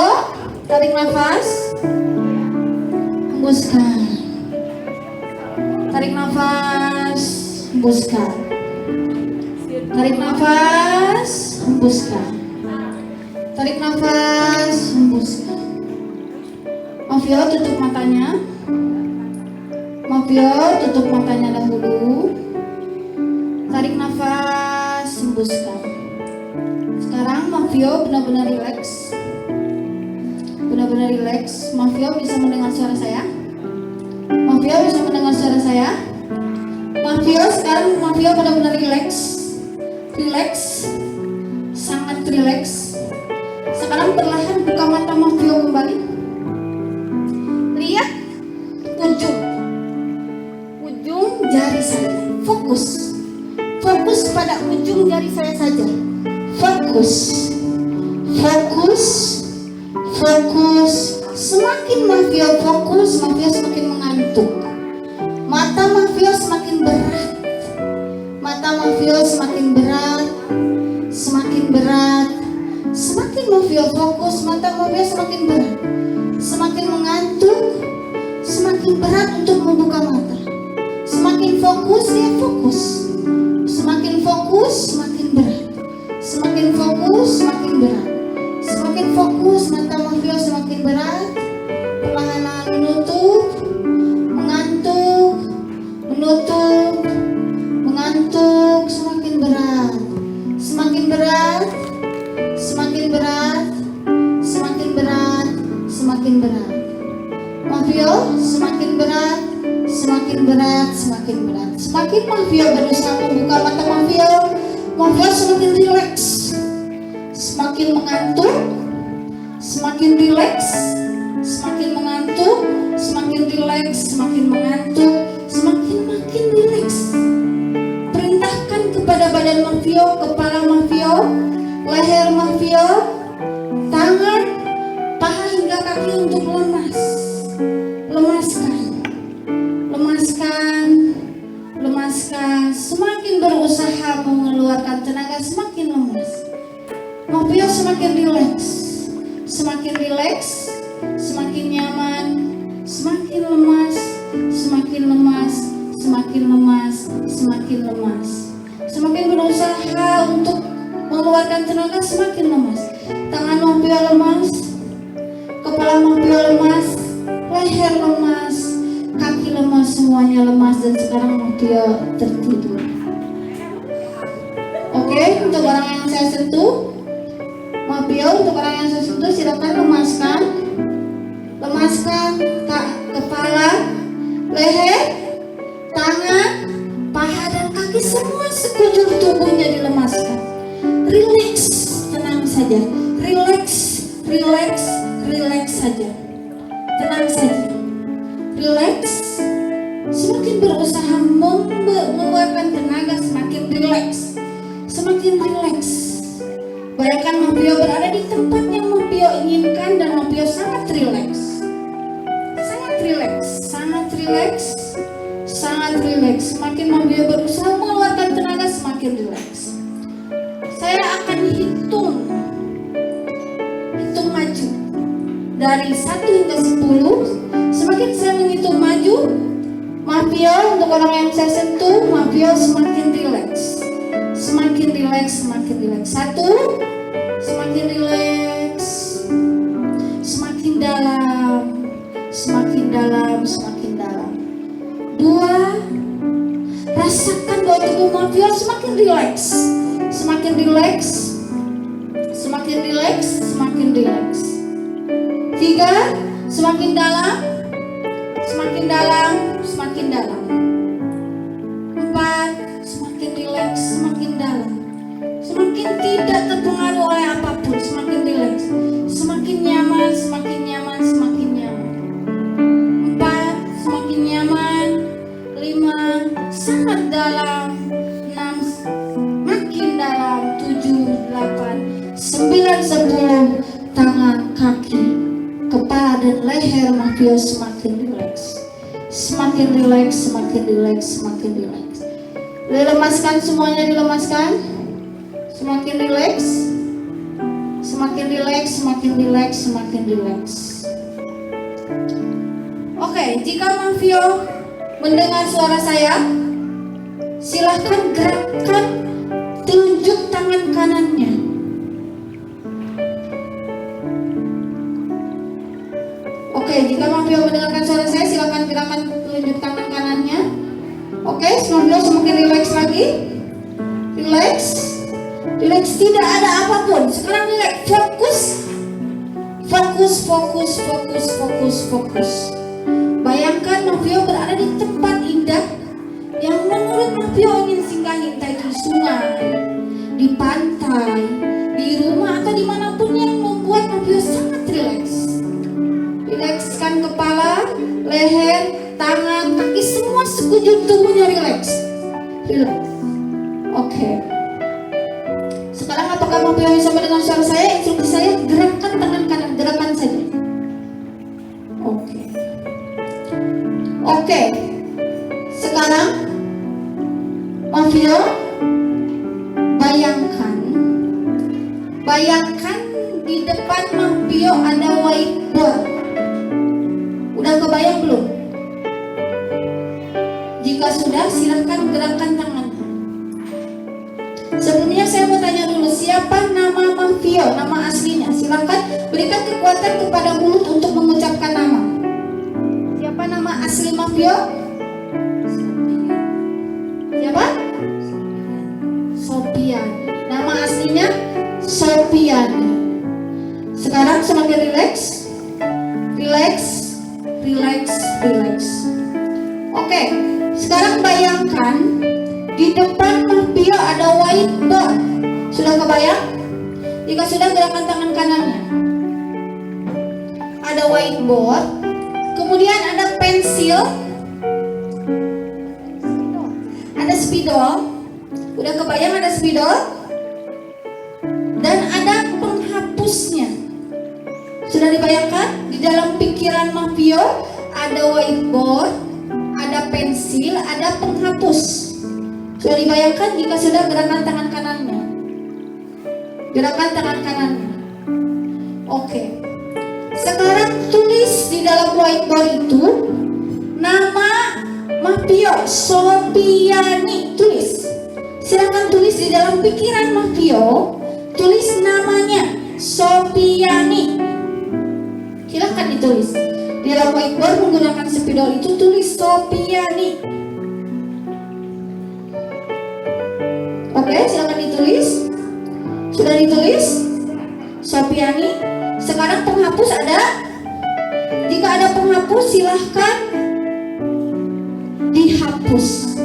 tarik nafas, hembuskan. Tarik nafas, hembuskan. Tarik nafas, hembuskan. Tarik nafas, hembuskan. Mafio, tutup matanya. Mafio, tutup matanya dahulu. Tarik nafas, hembuskan. Sekarang Mafio benar-benar rileks. Benar-benar rileks. Mafio bisa mendengar suara saya? Mafio bisa mendengar suara saya? Mafio, sekarang Mafio benar-benar rileks. Rileks. Sangat rileks. Sekarang perlahan buka mata Mafio kembali. Lihat ujung jari saya. Fokus. Fokus pada ujung jari saya saja. Fokus. Semakin Mafio fokus, Mafio semakin mengantuk. Mata Mafio semakin berat. Mata Mafio semakin berat. Semakin Mafio fokus, mata Mafio semakin berat. Semakin mengantuk, semakin berat untuk membuka mata. Semakin fokus, dia fokus. Semakin fokus, semakin berat. Semakin fokus, semakin berat. Semakin fokus, mata Mafio semakin berat. Perlahan-lahan menutup, mengantuk, semakin berat. Semakin berat, semakin berat, semakin berat, semakin berat. Mafio semakin berat, semakin berat, semakin berat. Semakin Mafio berusaha membuka mata Mafio semakin rileks. Semakin mengantuk, semakin rileks, semakin mengantuk, semakin rileks, semakin mengantuk, makin rileks. Perintahkan kepada badan Mafio, kepala Mafio, leher Mafio, tangan, paha hingga kaki untuk lemas. Lemaskan. Semakin berusaha mengeluarkan tenaga, semakin lemas. Mafio semakin rileks, semakin nyaman, semakin lemas, semakin lemas. Semakin berusaha untuk mengeluarkan tenaga, semakin lemas. Tangan Mafio lemas, kepala Mafio lemas, leher lemas, kaki lemas, semuanya lemas, dan sekarang Mafio tertidur. Oke, untuk orang yang saya sentuh, Mafio, untuk orang yang saya sentuh, silakan lemaskan kepala, leher, tangan, paha dan kaki, semua sekujur tubuhnya dilemaskan. Relax, tenang saja. Relax saja. Tenang saja. Relax. Semakin berusaha mengeluarkan tenaga, semakin relax. Bayangkan Mafio berada di tempat yang Mafio inginkan dan Mafio sangat rileks. Semakin Mafio berusaha mengeluarkan tenaga, semakin rileks. Saya akan hitung maju dari 1 hingga 10. Semakin saya menghitung maju, Mafio, untuk orang yang saya sentuh, Mafio semakin rileks. 1, semakin rileks, semakin dalam. 2, rasakan bahwa tubuh Mafio semakin rileks. 3, semakin dalam. 4, semakin rileks, semakin dalam. Semakin tidak terpengaruh oleh apapun, semakin rileks, semakin nyaman. 4, semakin nyaman. 5, sangat dalam. 6, makin dalam. 7, 8, 9, 10. Tangan, kaki, kepala dan leher Mafio semakin rileks. Dilemaskan, semuanya dilemaskan. Semakin rileks. semakin rileks, semakin rileks, semakin rileks. Oke, jika Mafio mendengar suara saya, silahkan gerakkan telunjuk tangan kanannya. Oke, jika Mafio mendengarkan suara saya, silahkan gerakkan telunjuk tangan kanannya. Oke, Mafio semakin rileks lagi. Rileks. Rileks, tidak ada apapun. Sekarang rileks, fokus. Fokus, fokus, fokus, fokus, fokus. Bayangkan Mafio berada di tempat indah yang menurut Mafio ingin singgahi, entah itu di sungai, di pantai, di rumah, atau dimanapun yang membuat Mafio sangat rileks. Rilekskan kepala, leher, tangan, kaki, semua sekujur tubuhnya rileks. Rileks. Oke. Sekarang apakah Mafio bisa mendengar suara saya? Instruksi saya, gerakkan tangan kanan, gerakan saja. Oke. Oke. Sekarang Mafio bayangkan di depan Mafio ada whiteboard. Udah kebayang belum? Jika sudah, silahkan gerakkan tangan. Sebelumnya saya mau tanya dulu, siapa nama Mafio, nama aslinya? Silahkan berikan kekuatan kepada mulut untuk mengucapkan nama. Siapa nama asli Mafio? Siapa? Sopiani. Nama aslinya Sopiani. Sekarang semakin rileks, rileks, rileks, rileks. Oke, sekarang bayangkan di depan Mafio ada whiteboard. Sudah kebayang? Jika sudah, gerakan tangan kanannya. Ada whiteboard, kemudian ada pensil, ada spidol. Udah kebayang ada spidol? Dan ada penghapusnya. Sudah dibayangkan? Di dalam pikiran Mafio ada whiteboard, ada pensil, ada penghapus. Sudah dibayangkan? Jika sudah, gerakan tangan kanannya. Gerakan tangan kanannya. Oke. Sekarang tulis di dalam whiteboard itu nama Mafio, Sopiani. Tulis. Silakan tulis di dalam pikiran Mafio. Tulis namanya Sopiani. Silakan ditulis. Di dalam whiteboard menggunakan spidol itu tulis Sopiani. Oke, silakan ditulis. Sudah ditulis? Sopiani. Sekarang penghapus ada. Jika ada penghapus, silahkan dihapus.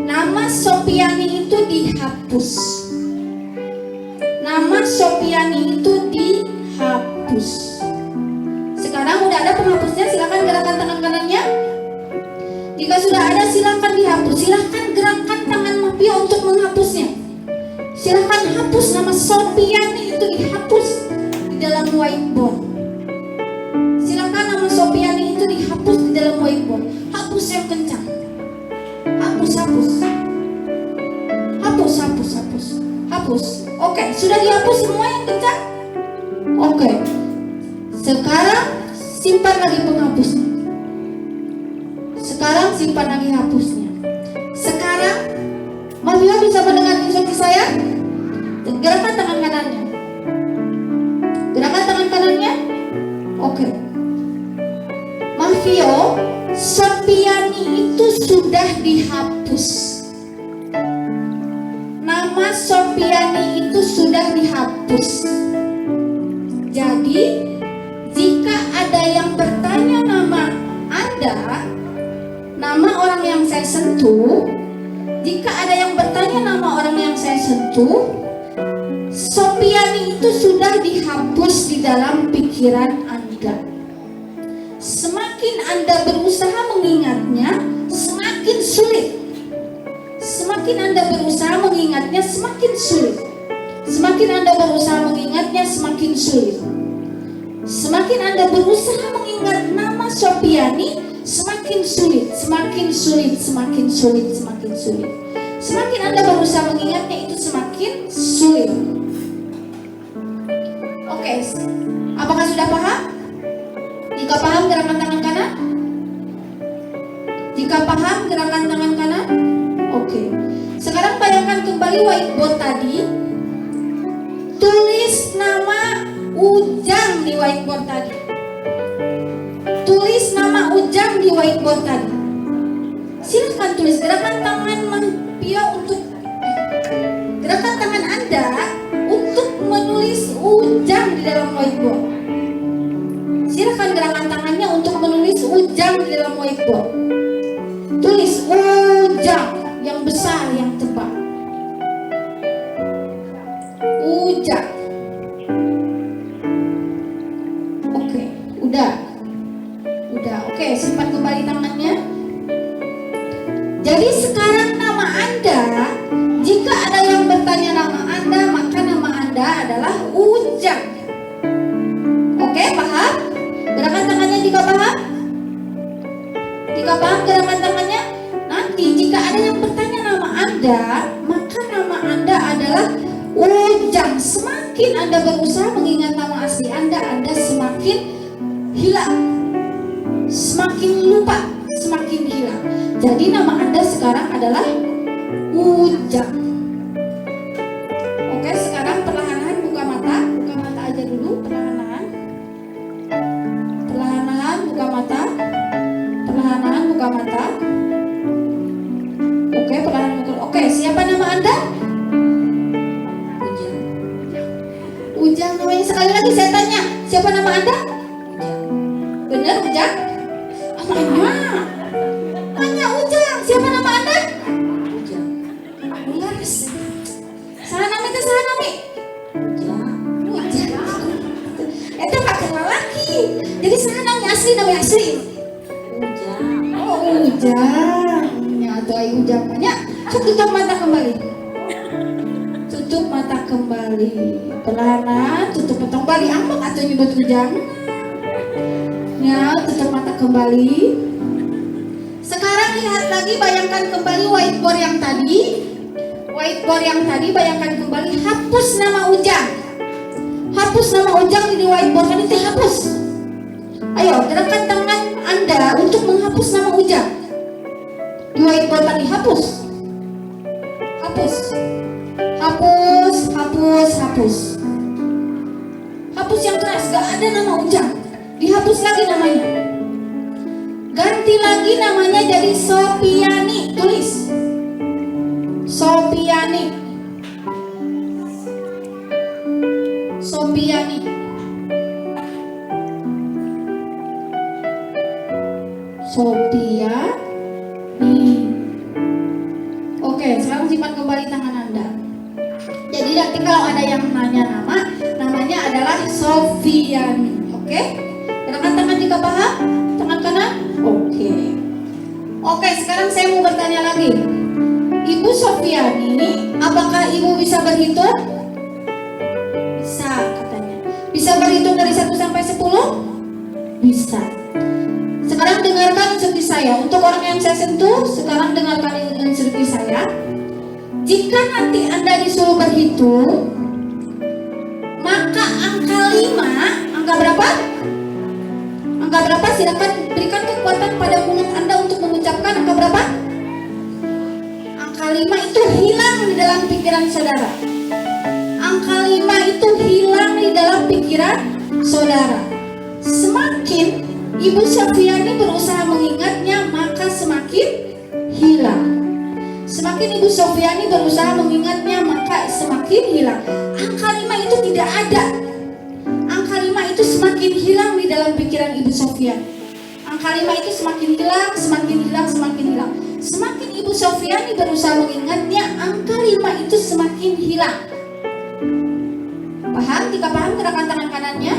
Nama Sopiani itu dihapus. Nama Sopiani itu dihapus. Sekarang udah ada penghapusnya, silakan gerakan tangan kanannya. Jika sudah ada, silakan dihapus. Silakan gerakan tangan Mafio untuk menghapusnya. Silakan hapus nama Sopiani itu, dihapus di dalam whiteboard. Silakan nama Sopiani itu dihapus di dalam whiteboard. Hapus yang kencang. Hapus, hapus. Hapus, hapus, hapus. Hapus. Oke, sudah dihapus semua yang kencang? Oke. Sekarang simpan lagi penghapusnya. Sekarang simpan lagi hapusnya. Sekarang Mafio bisa mendengar instruksi saya? Gerakan tangan kanannya. Gerakan tangan kanannya. Oke. Mafio, Sopiani itu sudah dihapus. Nama Sopiani itu sudah dihapus. Jadi, jika ada yang bertanya nama Anda, nama orang yang saya sentuh, jika ada yang bertanya nama orang yang saya sentuh, Sopiani itu sudah dihapus di dalam pikiran Anda. Semakin Anda berusaha mengingatnya, semakin sulit. Semakin Anda berusaha mengingatnya, semakin sulit. Semakin Anda berusaha mengingatnya, semakin sulit. Semakin Anda berusaha mengingat nama Sopiani, semakin sulit, semakin sulit, semakin sulit, semakin sulit. Semakin Anda berusaha mengingatnya, itu semakin sulit. Oke, Oke, apakah sudah paham? Jika paham, gerakan tangan kanan. Jika paham, gerakan tangan kanan. Oke. Sekarang bayangkan kembali whiteboard tadi. Tulis nama Ujang di whiteboard tadi. Tulis nama Ujang di whiteboard tadi. Silakan tulis gerakan tangan Pio untuk gerakan tangan Anda untuk menulis Ujang di dalam whiteboard. Silakan gerakan tangannya untuk menulis Ujang di dalam whiteboard. Tulis Ujang yang besar, yang tebal. Ujang. Oke, udah. Oke, simpan kembali tangannya. Jadi sekarang nama Anda, jika ada yang bertanya nama Anda, maka nama Anda adalah Ujang. Oke, paham? Gerakan tangannya jika paham? Jika paham gerakan tangannya, nanti jika ada yang bertanya nama Anda, maka nama Anda adalah Ujang. Semakin Anda berusaha mengingat nama asli Anda semakin hilang, semakin lupa, semakin hilang. Jadi nama Anda sekarang adalah Ujang. Oke, sekarang perlahan-lahan buka mata aja dulu, perlahan-lahan buka mata, buka mata. Oke, perlahan buka. Oke, siapa nama Anda? Ujang namanya. Sekali lagi saya tanya, siapa nama Anda? Benar, Ujang? Tanya Ujang, siapa nama Anda? Ujang. Laris. Salah nama itu salah nama. Ujang. Itu gak kenal lagi. Jadi salah nama asli. Ujang. Oh, Ujang. Ya, tuh ayo Ujang banyak. Tutup mata kembali. Tutup mata kembali. Perlahan tutup mata kembali. Ambek atau nyebut Ujang. Ya, tutup mata kembali. Sekarang lihat lagi, bayangkan kembali whiteboard yang tadi. Bayangkan kembali, hapus nama Ujang. Hapus nama Ujang di whiteboard tadi, hapus. Ayo, gerakan tangan Anda untuk menghapus nama Ujang di whiteboard tadi, hapus. Hapus yang keras, gak ada nama Ujang. Dihapus lagi namanya. Ganti lagi namanya jadi Sopiani. Tulis Sopiani. Oke, sekarang simpan kembali tangan Anda. Jadi nanti kalau ada yang nanya namanya adalah Sofiani. Oke? Gerakan tangan jika paham? Tangan kanan? Oke, sekarang saya mau bertanya lagi. Ibu Sofiani, apakah ibu bisa berhitung? Bisa katanya. Bisa berhitung dari 1 sampai 10? Bisa. Sekarang dengarkan instruksi saya. Untuk orang yang saya sentuh, sekarang dengarkan instruksi saya. Jika nanti Anda disuruh berhitung, maka angka 5, angka berapa? Silakan berikan kekuatan pada mulut Anda untuk mengucapkan angka berapa? Angka 5 itu hilang di dalam pikiran saudara. Angka 5 itu hilang di dalam pikiran saudara. Semakin Ibu Sofiani berusaha mengingatnya, maka semakin hilang. Semakin Ibu Sofiani berusaha mengingatnya, maka semakin hilang. Angka 5 itu tidak ada. Angka 5 itu semakin hilang di dalam pikiran Ibu Sofiani. Angka 5 itu semakin hilang. Semakin Ibu Sofiani berusaha mengingatnya, angka 5 itu semakin hilang. Paham? Jika paham gerakan tangan kanannya?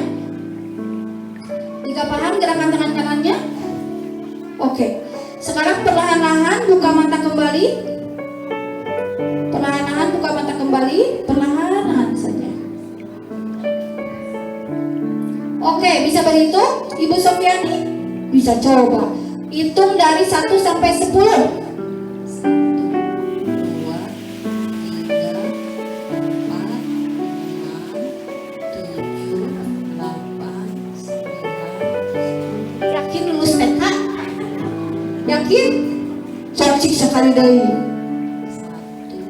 Oke. Sekarang perlahan-lahan buka mata kembali. Perlahan-lahan saja. Oke, bisa berhitung Ibu Sofiani? Bisa, coba hitung dari 1 sampai 10. 1, 2, 3, 4, 5, 6, 7, yakin? Cacik sekali dari 1, 2, 3, 4, 5,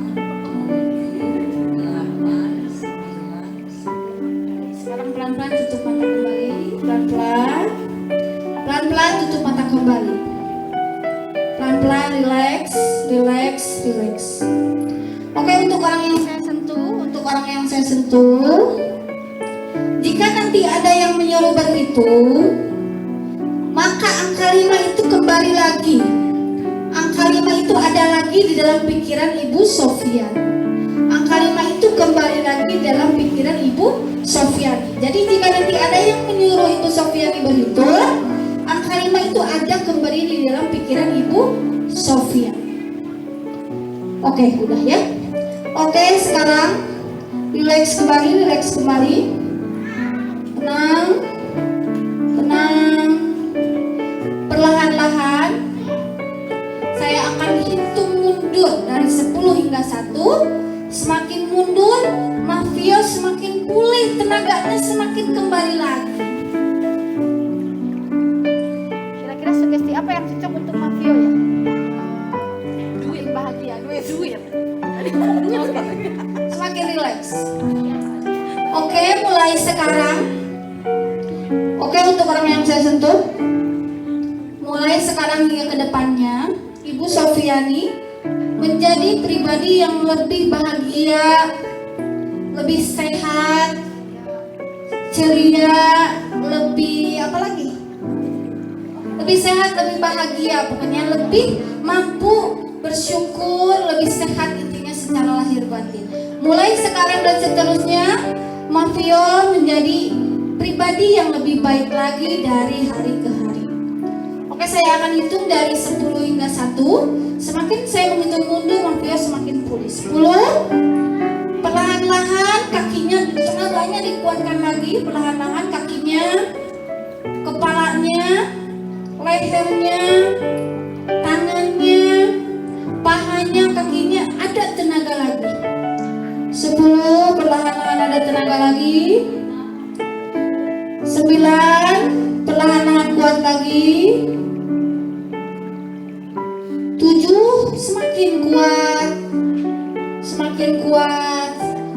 6, 7, 8, 9, 10. Sekarang pelan-pelan tutup mata kembali. Pelan-pelan. Pelan-pelan tutup mata kembali. Pelan-pelan relax, relax, relax. Oke, untuk orang yang saya sentuh, jika nanti ada yang menyuruh berhitung, maka angka 5 itu kembali lagi. Angka 5 itu ada lagi di dalam pikiran Ibu Sofian. Angka 5 itu kembali lagi dalam pikiran Ibu Sofiani. Jadi jika nanti ada yang menyuruh Ibu Sofiani berhitung, angka 5 itu ada kembali di dalam pikiran Ibu Sofian. Oke, udah ya. Oke, sekarang relax kembali, relax kembali. Tenang, tenang. Perlahan-lahan saya akan hitung mundur dari 10 hingga 1. Semakin mundur, Mafio semakin pulih tenaganya, semakin kembali lagi. Kira-kira sugesti apa yang cocok untuk Mafio ya? Duit bahagia, duit. Semakin relax. Oke, mulai sekarang. Oke, untuk orang yang saya sentuh, mulai sekarang hingga ke depannya, Ibu Sofiani menjadi pribadi yang lebih bahagia, lebih sehat, ceria, lebih apa lagi? Lebih sehat, lebih bahagia, pokoknya lebih mampu bersyukur, lebih sehat intinya secara lahir batin. Mulai sekarang dan seterusnya, Mafio menjadi pribadi yang lebih baik lagi dari hari ke hari. Oke, saya akan hitung dari 10 hingga 1. Semakin saya menghitung mundur, Mafio semakin pulih. 10. Perlahan-lahan kakinya, tenaganya dikuatkan lagi. Perlahan-lahan kakinya, kepalanya, lehernya, tangannya, pahanya, kakinya ada tenaga lagi. 10. Perlahan-lahan ada tenaga lagi. 9. Perlahan-lahan kuat lagi. 7. Semakin kuat, semakin kuat,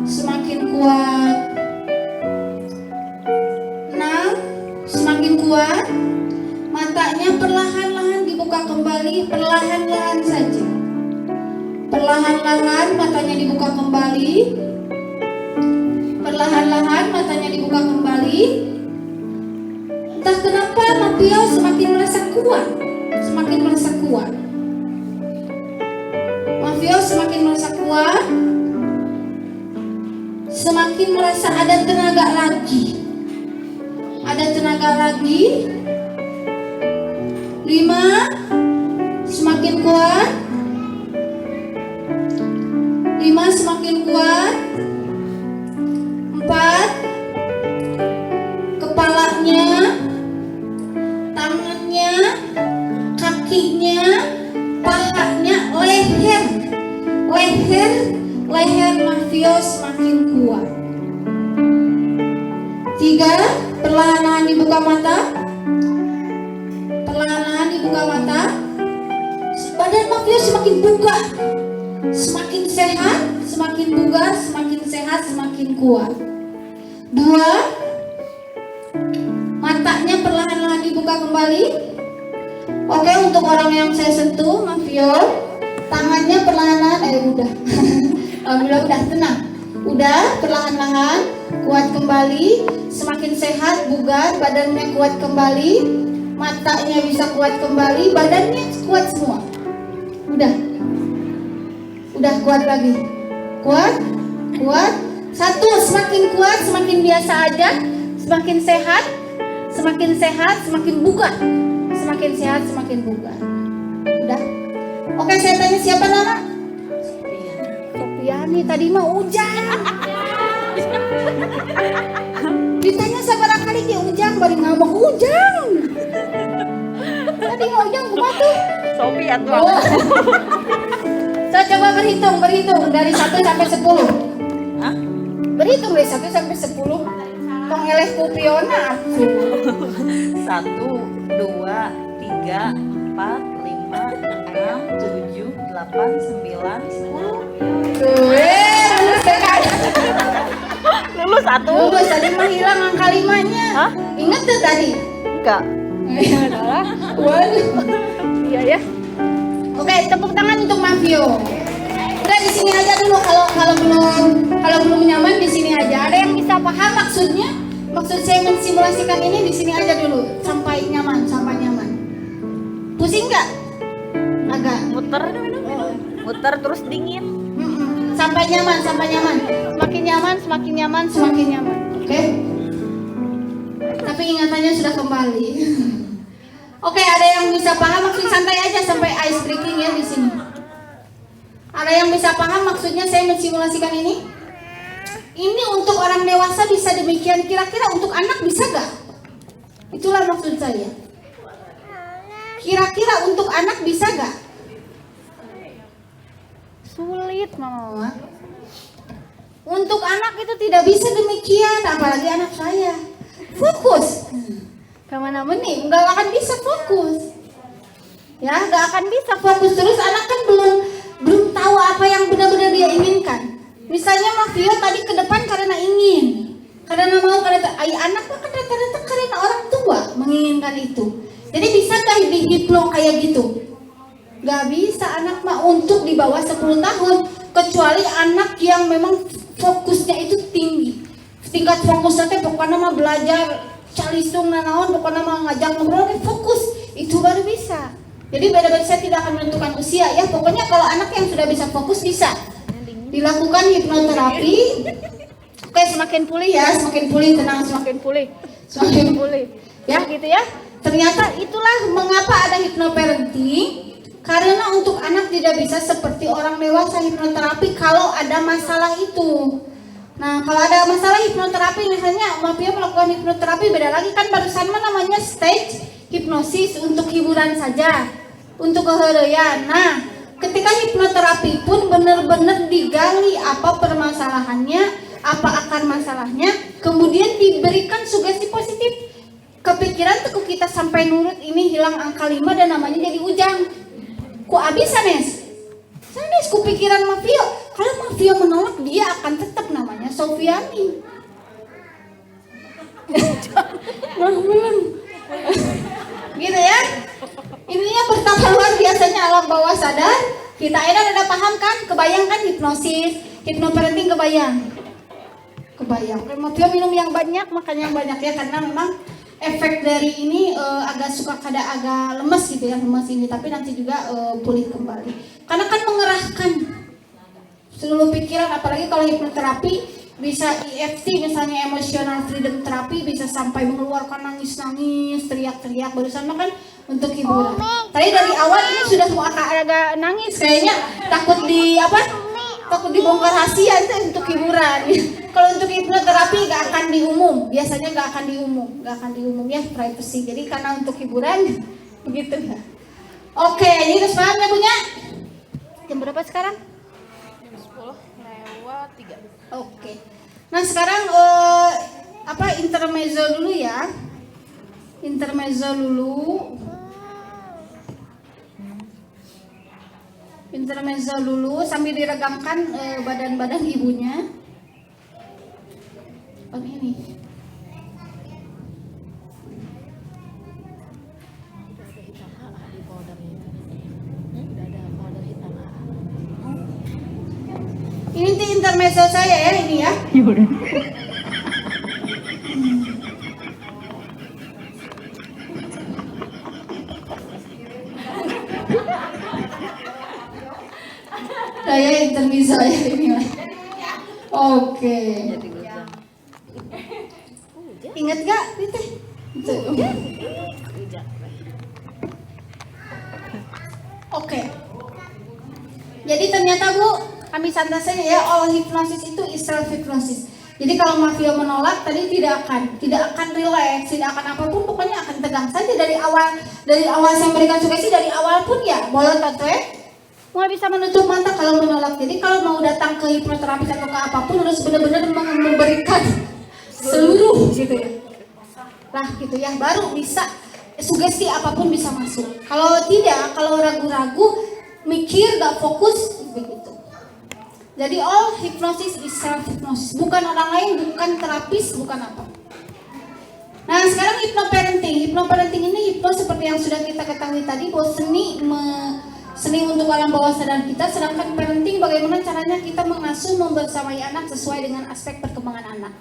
semakin kuat. 6. Semakin kuat. Matanya perlahan-lahan dibuka kembali, perlahan-lahan saja. Perlahan-lahan matanya dibuka kembali. Perlahan-lahan matanya dibuka kembali. Entah kenapa Mafio semakin merasa kuat, semakin merasa kuat. Mafio semakin merasa kuat, semakin merasa ada tenaga lagi. Ada tenaga lagi. 5. Semakin kuat. 5. Semakin kuat. 4. Kepalanya, tangannya, kakinya, pahanya, leher Mafio semakin kuat. 3. Perlahan-lahan dibuka mata. Perlahan-lahan dibuka mata. Badan Mafio semakin buka, semakin sehat, semakin bugar, semakin sehat, semakin kuat. 2. Matanya perlahan-lahan dibuka kembali. Oke, untuk orang yang saya sentuh, Mafio, tangannya perlahan-lahan, udah. Alhamdulillah udah, tenang. Udah, perlahan-lahan kuat kembali, semakin sehat, bugar, badannya kuat kembali, matanya bisa kuat kembali, badannya kuat semua. Udah kuat lagi. Kuat. 1. Semakin kuat, semakin biasa aja, semakin sehat, semakin bugar. Semakin sehat, semakin bugar. Udah. Oke, saya tanya siapa nama? Sofiani. Tadi mah Ujang. Ditanya sabar kali dia Ujang, bari ngomong Ujang. Tadi mah Ujang kumaha tuh? Sofi atuh. Oh. Saya coba berhitung dari 1 sampai 10. Hah? Berhitung dari 1 sampai 10. Tong eleh kupiona aku. 1, 2, 3, 4, 5, 6, 7, 8, 9, 10. Lulus sekali. Lulus 1. Lulus tadi mah hilang angka 5-nya. Hah? Ingat tuh tadi? Enggak. Waduh. Iya ya. Oke, tepuk tangan untuk Mafio. Udah di sini aja dulu kalau belum nyaman di sini aja. Ada yang bisa paham maksudnya? Maksud saya mensimulasikan ini di sini aja dulu sampai nyaman. Pusing nggak? Agak. Muter terus dingin. Sampai nyaman. Semakin nyaman. Oke? Tapi ingatannya sudah kembali. Oke, ada yang bisa paham maksud santai aja sampai ice breaking ya di sini. Ada yang bisa paham maksudnya saya mensimulasikan ini? Ini untuk orang dewasa bisa demikian, kira-kira untuk anak bisa gak? Itulah maksud saya. Kira-kira untuk anak bisa gak? Sulit mama. Untuk anak itu tidak bisa demikian, apalagi anak saya. Fokus. Kemana-mana nih, nggak akan bisa fokus. Ya, nggak akan bisa fokus terus. Anak kan belum tahu apa yang benar-benar dia inginkan. Misalnya Mafio tadi ke depan karena ingin, karena mau, anak mah kan rata-rata karena orang tua menginginkan itu. Jadi bisa nggak dihipno kayak gitu? Nggak bisa anak mah untuk di bawah 10 tahun, kecuali anak yang memang fokusnya itu tinggi. Tingkat fokusnya teh pokoknya mah belajar calisung nanaon, pokoknya mah ngajak ngobrol fokus, itu baru bisa. Jadi beda-beda, saya tidak akan menentukan usia ya. Pokoknya kalau anak yang sudah bisa fokus bisa dilakukan hipnoterapi. Oke, semakin pulih ya, semakin pulih, tenang, semakin pulih. Ya gitu ya. Ternyata itulah mengapa ada hipnoparenting. Karena untuk anak tidak bisa seperti orang dewasa hipnoterapi kalau ada masalah itu. Nah, kalau ada masalah hipnoterapi, misalnya Mafio melakukan hipnoterapi, beda lagi kan barusan mah namanya stage hipnosis untuk hiburan saja, untuk keherian. Nah, ketika hipnoterapi pun benar-benar digali apa permasalahannya, apa akar masalahnya, kemudian diberikan sugesti positif. Kepikiran tuh kita sampai nurut ini hilang angka 5 dan namanya jadi ujang. Ku abis sanes. Sanes ku pikiran Mafio. Kalau Mafio menolak dia akan tetap namanya Sofiani. Gitu ya. Ininya betapa luar biasanya alam bawah sadar. Kita ada paham kan? Kebayang kan hipnosis, hipnoparenting kebayang. Kalau Mafio minum yang banyak, makan yang banyak ya, karena memang efek dari ini agak lemes gitu ya, lemes ini, tapi nanti juga pulih kembali. Karena kan mengerahkan seluruh pikiran, apalagi kalau hipnoterapi bisa EFT misalnya emotional freedom therapy, bisa sampai mengeluarkan nangis-nangis, teriak-teriak, barusan kan untuk hiburan. Tadi dari awal ini sudah mau agak nangis kayaknya, takut dibongkar rahasia itu untuk hiburan. Kalau untuk hipnoterapi gak akan diumum, biasanya gak akan diumum ya, privacy. Jadi karena untuk hiburan begitu ya. Oke, ini terus paham ya punya? Jam berapa sekarang? Jam 10:03. Oke. Nah sekarang intermezzo dulu ya. Intermezzo dulu sambil diregangkan badan-badan ibunya. Oh ini. Ini tuh intermezzo saya ya ini ya. Saya intermezzo ya ini. Oke. Ingat gak? Itu. Oke. Jadi ternyata Bu, kami santasanya ya, all hipnosis itu is self hypnosis. Jadi kalau Mafio menolak tadi tidak akan relax, tidak akan apapun, pokoknya akan tegang saja dari awal saya memberikan sugesti dari awal pun ya, boleh mulai bisa menutup mata kalau menolak. Jadi kalau mau datang ke hipnoterapi atau ke apapun harus benar-benar memberikan seluruh gitu ya. Lah gitu ya, baru bisa sugesti apapun bisa masuk. Kalau tidak, kalau ragu-ragu, mikir gak fokus begitu. Jadi all hypnosis is self hypnosis, bukan orang lain, bukan terapis, bukan apa. Nah sekarang hypnoparenting. Hypnoparenting ini hipnos seperti yang sudah kita ketahui tadi bahwa seni untuk alam bawah sadar kita, sedangkan parenting bagaimana caranya kita mengasuh membersamai anak sesuai dengan aspek perkembangan anak.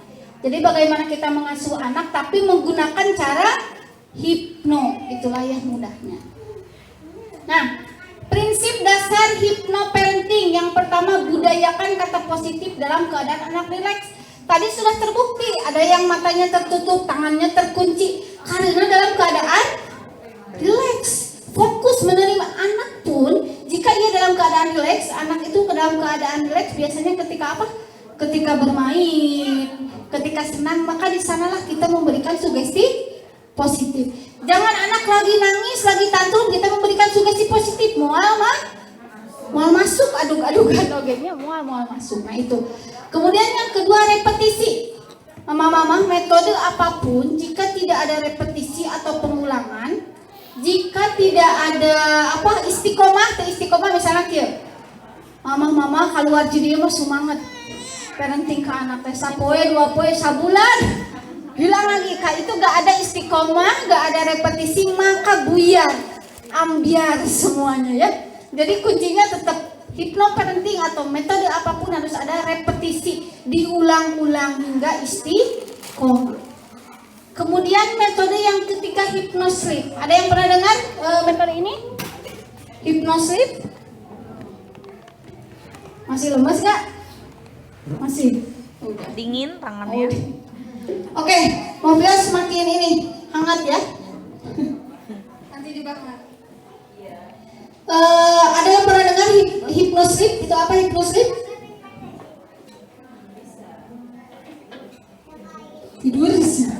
Jadi bagaimana kita mengasuh anak tapi menggunakan cara hipno, itulah yang mudahnya. Nah, prinsip dasar hipnoparenting yang pertama, budayakan kata positif dalam keadaan anak rileks. Tadi sudah terbukti, ada yang matanya tertutup, tangannya terkunci karena dalam keadaan rileks. Fokus menerima anak pun, jika ia dalam keadaan rileks, anak itu dalam keadaan rileks biasanya ketika apa? Ketika bermain, ketika senang, maka di sanalah kita memberikan sugesti positif. Jangan anak lagi nangis, lagi tantrum, kita memberikan sugesti positif. Mual masuk, aduk-adukan ogetnya, mual masuk. Nah itu. Kemudian yang kedua, repetisi. Mama-mama, metode apapun jika tidak ada repetisi atau pengulangan, jika tidak ada istiqomah misalnya kieu. Mama keluar jadi mah semangat parenting ke anak teh sapoe 2 poe sabulan hilang lagi. Itu gak ada istiqomah, gak ada repetisi, maka buyar, ambiar semuanya ya. Jadi kuncinya tetap hipnoparenting atau metode apapun harus ada repetisi, diulang-ulang hingga istiqomah. Kemudian metode yang ketiga, hypnosleep. Ada yang pernah dengar metode ini? Hypnosleep? Masih lemes gak? Masih? Udah. Dingin tangannya. Oke, mobil semakin ini hangat ya. Nanti dibakar. Ada yang pernah dengar hypnosleep? Itu apa hypnosleep? Tidur sih.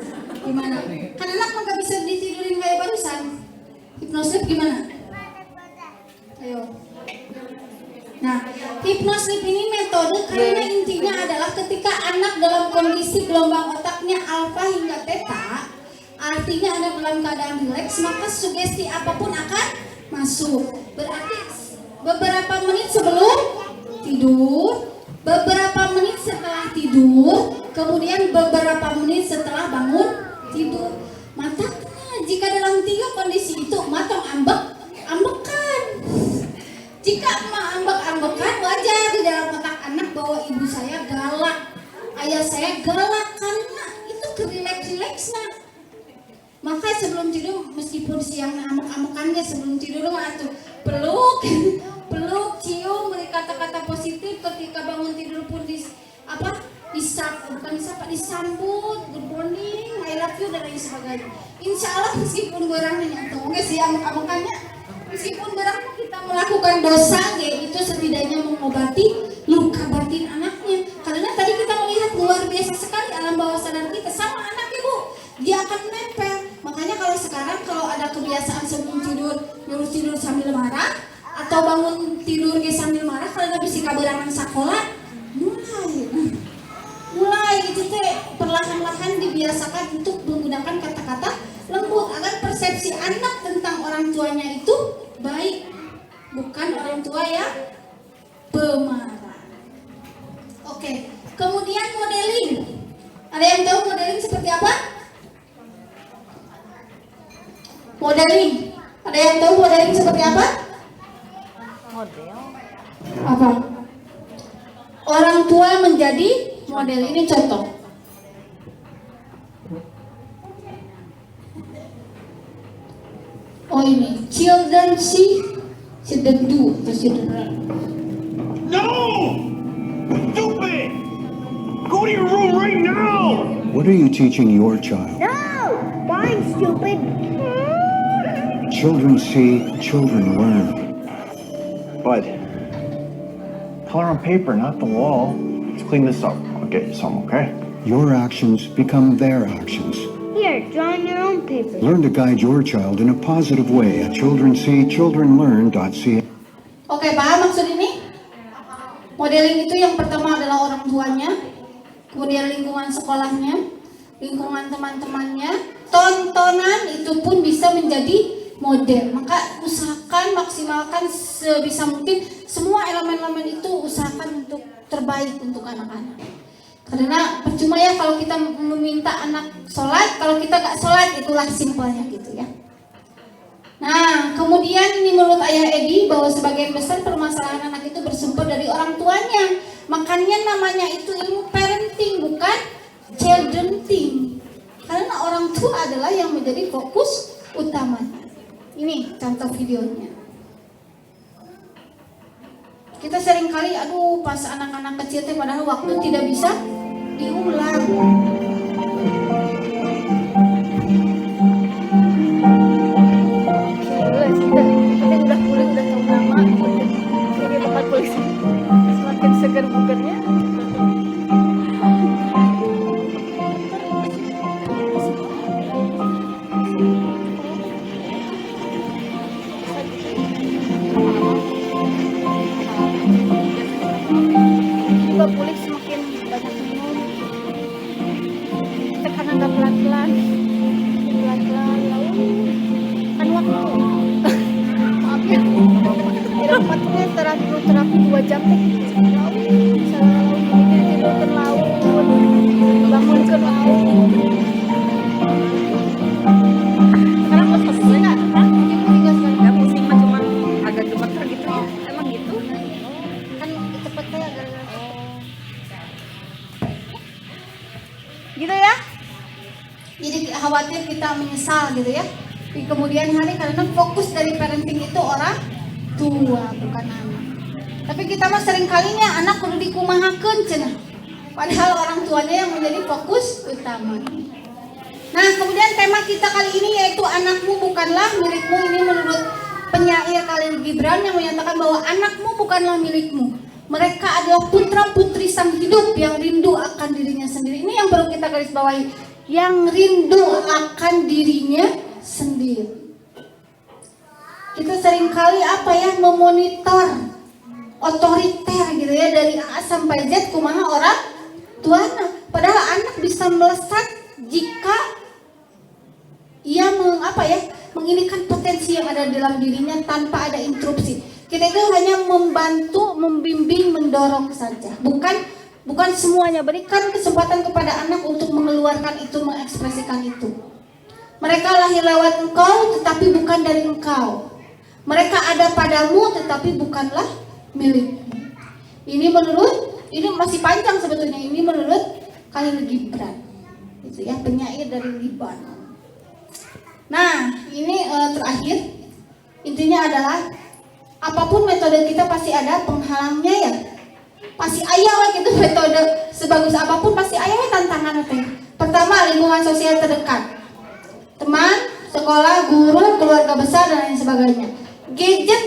Gimana? Kan anak mah gak bisa ditidurin kayak barusan. Hypnosleep gimana? Ayo. Nah, hypnosleep ini metode karena intinya adalah ketika anak dalam kondisi gelombang otaknya alfa hingga theta, artinya anak dalam keadaan rileks, maka sugesti apapun akan masuk. Berarti beberapa menit sebelum tidur, beberapa menit setelah tidur, kemudian beberapa menit setelah bangun tidur. Matanya jika dalam 3 kondisi itu matang ambekan. Jika ambek-ambekan, wajar di dalam otak anak bahwa ibu saya galak, ayah saya galak, karena itu kerileks-rileksnya. Maka sebelum tidur, meskipun siang ambek-ambekannya sebelum tidur mah tuh peluk, cium, beri kata-kata positif. Ketika bangun tidur pun disambut, good morning, I love you, dan lain sebagainya. Insya Allah meskipun barangnya tuh nggak sih ambek-ambekannya, meskipun barang kita melakukan dosa, itu setidaknya mengobati luka batin anaknya. Karena tadi kita melihat luar biasa sekali alam bawah sadar kita sama anak ibu, dia akan nempel. Makanya kalau sekarang kalau ada kebiasaan sebelum tidur nyuruh tidur sambil marah, atau bangun tidur sambil marah karena bisa kabarangan sekolah, mulai itu teh perlahan-lahan dibiasakan untuk menggunakan kata-kata lembut agar persepsi anak tentang orang tuanya itu baik, bukan orang tua yang pemarah. Oke, kemudian modeling. Ada yang tahu modeling seperti apa? Modeling. Ada yang tahu modeling seperti apa? Model. Apa? Orang tua menjadi model. Ini contoh. Oh ini, children see, children do, atau children run. No! Stupid! Go to your room right now! What are you teaching your child? No! Fine, stupid! Children see, children learn. Bud, color on paper, not the wall. Let's clean this up. I'll get you some, okay? Your actions become their actions. Here, draw on your own paper. Learn to guide your child in a positive way at childrenseechildrenlearn.ca. Oke, paham maksud ini? Modeling itu yang pertama adalah orang tuanya, kemudian lingkungan sekolahnya, lingkungan teman-temannya, tontonan itu pun bisa menjadi model. Maka usahakan maksimalkan sebisa mungkin semua elemen-elemen itu, usahakan untuk terbaik untuk anak-anak. Karena percuma ya kalau kita meminta anak sholat, kalau kita gak sholat, itulah simpelnya gitu ya. Nah, kemudian ini menurut Ayah Edi bahwa sebagian besar permasalahan anak itu bersumber dari orang tuanya. Makanya namanya itu ilmu parenting, bukan childrenting. Karena orang tua adalah yang menjadi fokus utamanya. Ini contoh videonya. Kita sering kali, aduh pas anak-anak kecil teh padahal waktu tidak bisa diulang. Udah pulang, udah tahu nama, ini tempat polisi semakin segar bugarnya. Juga pulih semakin banyak minum. Tekanan nggak pelan-pelan, lalu kan waktu. Maaf ya, tidak 4 menit terapi 2 jam teh. Selalu tidur ke laut, bangun ke laut. Sekarang mau selesai nggak? Nggak pusing mah, cuma agak gemeter gitu ya. Emang gitu? Kan cepetnya agak Gitu ya. Jadi khawatir kita menyesal gitu ya di kemudian hari, karena fokus dari parenting itu orang tua bukan anak. Tapi kita mah sering kalinya anak kudu dikumahakeun cenah. Padahal orang tuanya yang menjadi fokus utama. Nah, kemudian tema kita kali ini yaitu anakmu bukanlah milikmu. Ini menurut penyair Khalil Gibran yang menyatakan bahwa anakmu bukanlah milikmu. Mereka adalah putra-putri sang hidup yang rindu akan dirinya sendiri. Ini yang perlu kita garis bawahi, yang rindu akan dirinya sendiri. Kita seringkali memonitor otoriter gitu ya, dari A sampai Z kumaha orang tuana. Padahal anak bisa melesat jika ia menginginkan potensi yang ada dalam dirinya tanpa ada interupsi. Kita itu hanya membantu, membimbing, mendorong saja. Bukan semuanya. Berikan kesempatan kepada anak untuk mengeluarkan itu, mengekspresikan itu. Mereka lahir lewat engkau, tetapi bukan dari engkau. Mereka ada padamu, tetapi bukanlah milikmu. Ini masih panjang sebetulnya. Ini menurut Khalil Gibran, itu ya, penyair dari Libanon. Nah, ini terakhir, intinya adalah apapun metode kita pasti ada penghalangnya ya. Pasti aya lah gitu metode sebagus apapun, pasti aya tantangan teh. Pertama, lingkungan sosial terdekat. Teman, sekolah, guru, keluarga besar dan lain sebagainya. Gadget,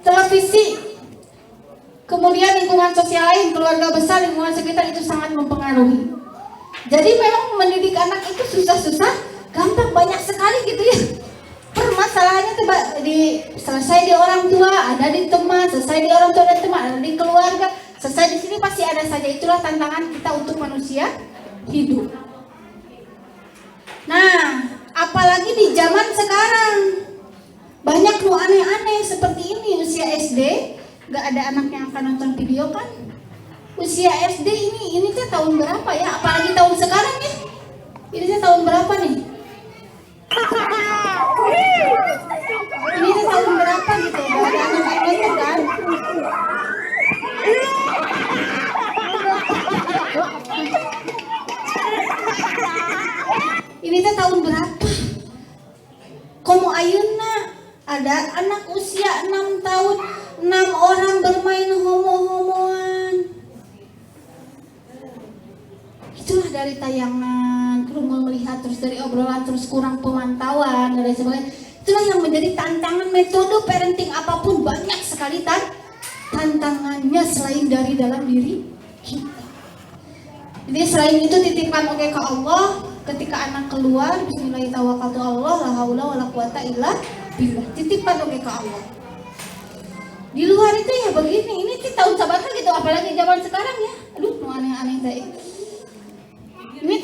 televisi, kemudian lingkungan sosial lain, keluarga besar, lingkungan sekitar itu sangat mempengaruhi. Jadi memang mendidik anak itu susah-susah, gampang, banyak sekali gitu ya. Permasalahannya tuh selesai di orang tua, ada di teman, selesai di orang tua dan teman, ada di keluarga, selesai di sini pasti ada saja. Itulah tantangan kita untuk manusia hidup. Nah, apalagi di zaman sekarang banyak nu aneh-aneh seperti ini. Usia SD, gak ada anak yang akan nonton video kan? Usia SD ini teh tahun berapa ya? Apalagi tahun sekarang ya? Ini teh tahun berapa nih? Ini teh tahun berapa gitu? Gak ada anak yang nonton kan? Ini teh tahun berapa? Komo ayeuna ada anak usia 6 tahun, 6 orang bermain homo-homoan. Itulah dari tayangan, kerumunan melihat, terus dari obrolan, terus kurang pemantauan dan lain sebagainya. Itulah yang menjadi tantangan metode parenting apapun, banyak sekali tantangannya selain dari dalam diri kita. Jadi selain itu titipkan ke Allah. Ketika anak keluar, bismillahirrahmanirrahim, la haula wala quwata illa billah. Titipkan ke Allah. Di luar itu ya begini, ini sih tahun sabarnya gitu, apalagi zaman sekarang ya. Aduh, aneh-aneh teh. Ini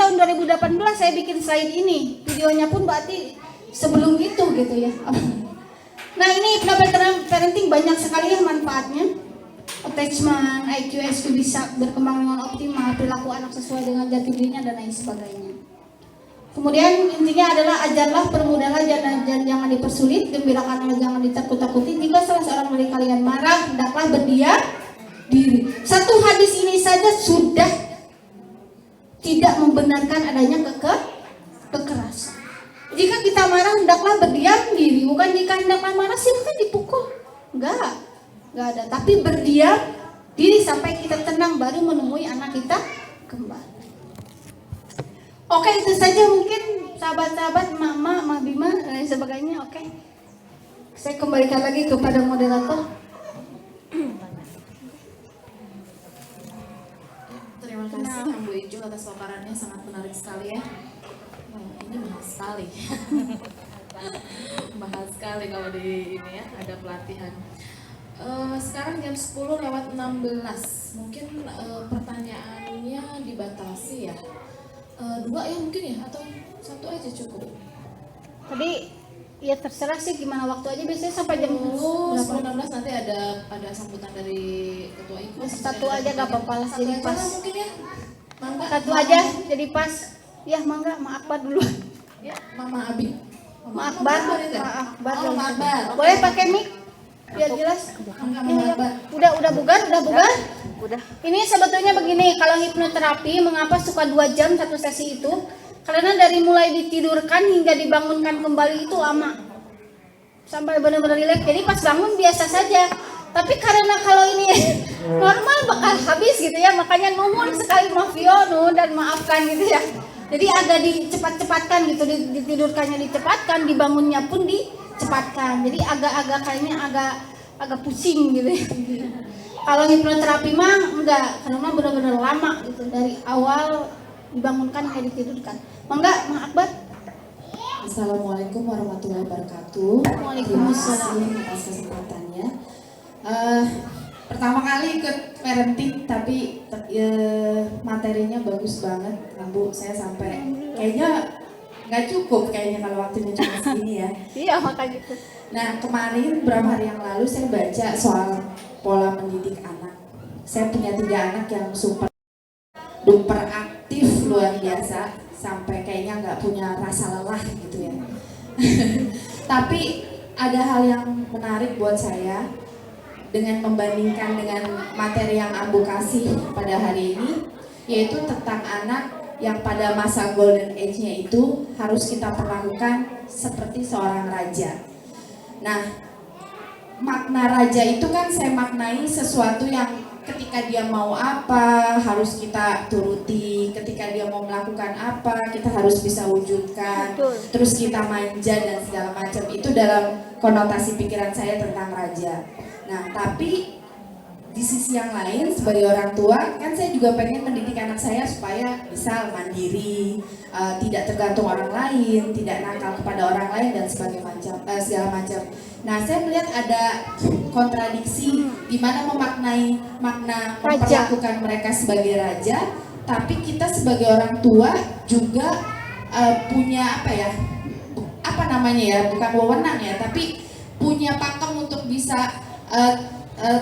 2018 saya bikin slide ini, videonya pun berarti sebelum itu gitu ya. Nah ini parenting banyak sekali ya manfaatnya. Attachment, IQ, SQ bisa berkembang dengan optimal, perilaku anak sesuai dengan jati dirinya dan lain sebagainya. Kemudian intinya adalah ajarlah, permudahlah, jangan dipersulit, gembirakanlah, jangan ditakut-takuti. Jika salah seorang dari kalian marah, hendaklah berdiam diri. Satu hadis ini saja sudah tidak membenarkan adanya kekerasan. Jika kita marah, hendaklah berdiam diri. Bukan jika hendaklah marah, silakan dipukul. Enggak ada. Tapi berdiam diri sampai kita tenang, baru menemui anak kita kembali. Oke, itu saja mungkin sahabat-sahabat, mama, Mah Bima, dan lain sebagainya. Oke, saya kembalikan lagi kepada moderator. Terima kasih Bu Ijul atas paparannya, sangat menarik sekali ya. Ini mahal sekali. Mahal sekali kalau di ini ya, ada pelatihan. Sekarang jam 10:16. Mungkin pertanyaannya dibatasi ya. 2 ya mungkin ya, atau 1 aja cukup. Tadi ya terserah sih gimana waktu aja, biasanya sampai jam 10:16 nanti ada sambutan dari ketua IKU. 1 aja gak apa-apa lah, jadi pas. Mungkin ya. Mangga. 1 aja jadi pas. Ya mangga, Ma Akbar dulu. Ya, Mama Abi. Ma Akbar. Oh, Ma Akbar. Boleh pakai mic biar jelas. Mangga, Mama Akbar. Udah bugar. Udah. Ini sebetulnya begini, kalau hipnoterapi mengapa suka 2 jam satu sesi itu? Karena dari mulai ditidurkan hingga dibangunkan kembali itu lama. Sampai benar-benar rileks. Jadi pas bangun biasa saja. Tapi karena kalau ini normal bakal habis gitu ya, makanya nuhun sekali Mafio dan maafkan gitu ya. Jadi agak dicepat-cepatkan gitu, ditidurkannya dicepatkan, dibangunnya pun dicepatkan. Jadi agak kayaknya agak pusing gitu ya. Kalau hipnoterapi mah enggak, karena benar-benar lama gitu, dari awal dibangunkan kayak ditidurkan. Mangga, Ma Akbar. Assalamualaikum warahmatullahi wabarakatuh. Waalaikumsalam. Terima kasih atas kesempatannya. Pertama kali ikut parenting, tapi materinya bagus banget, Bu. Saya sampai kayaknya nggak cukup kayaknya kalau waktunya cuma segini ya. Iya, makanya gitu. Nah, kemarin beberapa hari yang lalu saya baca soal pola mendidik anak. Saya punya 3 anak yang super duper aktif luar biasa, sampai kayaknya nggak punya rasa lelah gitu ya. Tapi ada hal yang menarik buat saya dengan membandingkan dengan materi yang Ambu kasih pada hari ini, yaitu tentang anak yang pada masa golden age-nya itu harus kita perlakukan seperti seorang raja. Nah, makna raja itu kan saya maknai sesuatu yang ketika dia mau apa harus kita turuti, ketika dia mau melakukan apa kita harus bisa wujudkan. Betul. Terus kita manja dan segala macam, itu dalam konotasi pikiran saya tentang raja. Nah, tapi di sisi yang lain sebagai orang tua kan saya juga pengen mendidik anak saya supaya bisa mandiri, tidak tergantung orang lain, tidak nakal kepada orang lain dan segala macam. Nah, saya melihat ada kontradiksi di mana memaknai makna memperlakukan mereka sebagai raja, tapi kita sebagai orang tua juga punya bukan wewenang ya, tapi punya pakem untuk bisa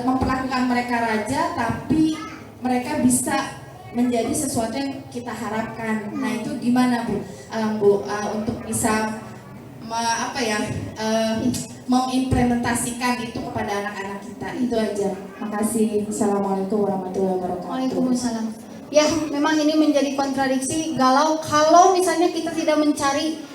memperlakukan mereka raja, tapi mereka bisa menjadi sesuatu yang kita harapkan. Nah, itu gimana Bu untuk bisa mengimplementasikan itu kepada anak-anak kita? Itu aja. Makasih. Assalamualaikum warahmatullahi wabarakatuh. Waalaikumsalam. Ya, memang ini menjadi kontradiksi galau kalau misalnya kita tidak mencari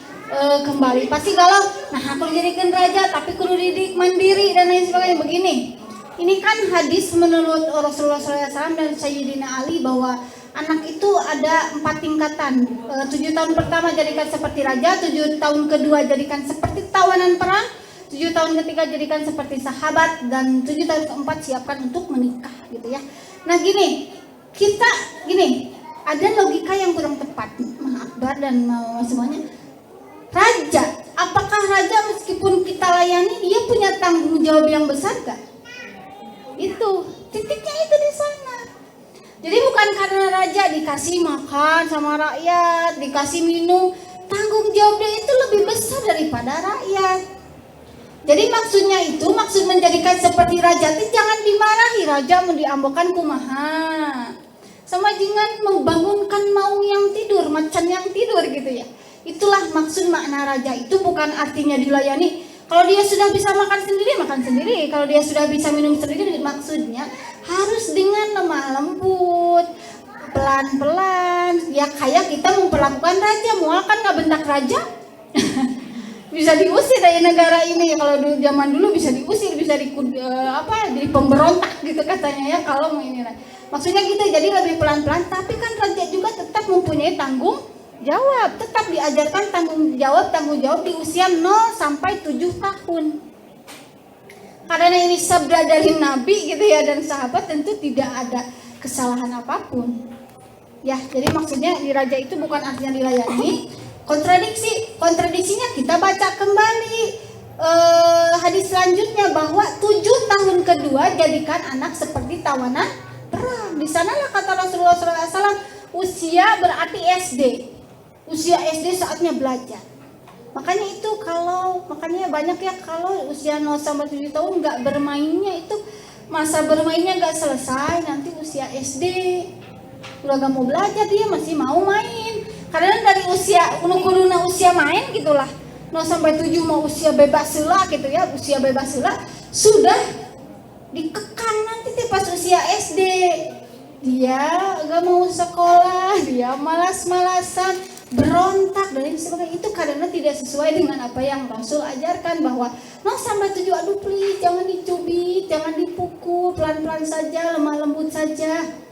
kembali. Pasti galau. Nah, aku dijadikan raja tapi kudu didik mandiri dan lain sebagainya. Begini. Ini kan hadis menurut Rasulullah SAW dan Sayyidina Ali bahwa anak itu ada 4 tingkatan. 7 tahun pertama jadikan seperti raja, 7 tahun kedua jadikan seperti tawanan perang, 7 tahun ketiga jadikan seperti sahabat, dan 7 tahun keempat siapkan untuk menikah gitu ya. Nah gini, ada logika yang kurang tepat, Ma Akbar dan semuanya. Raja, apakah raja meskipun kita layani dia punya tanggung jawab yang besar gak? Itu titiknya itu di sana. Jadi bukan karena raja dikasih makan sama rakyat, dikasih minum, tanggung jawabnya itu lebih besar daripada rakyat. Jadi maksudnya itu, maksud menjadikan seperti raja itu jangan dimarahi, raja mau diambokan kumaha. Sama jangan membangunkan mau yang tidur, macan yang tidur gitu ya. Itulah maksud makna raja itu, bukan artinya dilayani. Kalau dia sudah bisa makan sendiri. Kalau dia sudah bisa minum sendiri, maksudnya harus dengan lemah lembut, pelan-pelan. Ya kayak kita memperlakukan raja, mual kan nggak bentak raja. Bisa diusir dari negara ini. Kalau dulu zaman dulu bisa diusir, bisa jadi pemberontak gitu katanya ya kalau mau ini. Maksudnya gitu, jadi lebih pelan-pelan. Tapi kan raja juga tetap mempunyai tanggung jawab, tetap diajarkan tanggung jawab di usia 0 sampai 7 tahun. Karena ini sabda dari Nabi gitu ya dan sahabat, tentu tidak ada kesalahan apapun. Ya, jadi maksudnya di raja itu bukan artinya dilayani. Kontradiksinya kita baca kembali hadis selanjutnya bahwa 7 tahun kedua jadikan anak seperti tawanan perang. Di sanalah kata Rasulullah SAW, usia berarti SD. Usia SD saatnya belajar. Makanya banyak ya kalau usia 0 sampai 7 tahun nggak bermainnya itu, masa bermainnya nggak selesai, nanti usia SD udah gak mau belajar, dia masih mau main. Karena dari usia usia main gitulah, 0 sampai 7 mau usia bebas heula gitu ya, usia bebas heula sudah dikekang nanti pas usia SD. Dia gak mau sekolah, dia malas-malasan, berontak dan sebagainya. Itu karena tidak sesuai dengan apa yang Rasul ajarkan, bahwa 0 sampai 7 aduh please jangan dicubit, jangan dipukul, pelan-pelan saja, lemah lembut saja.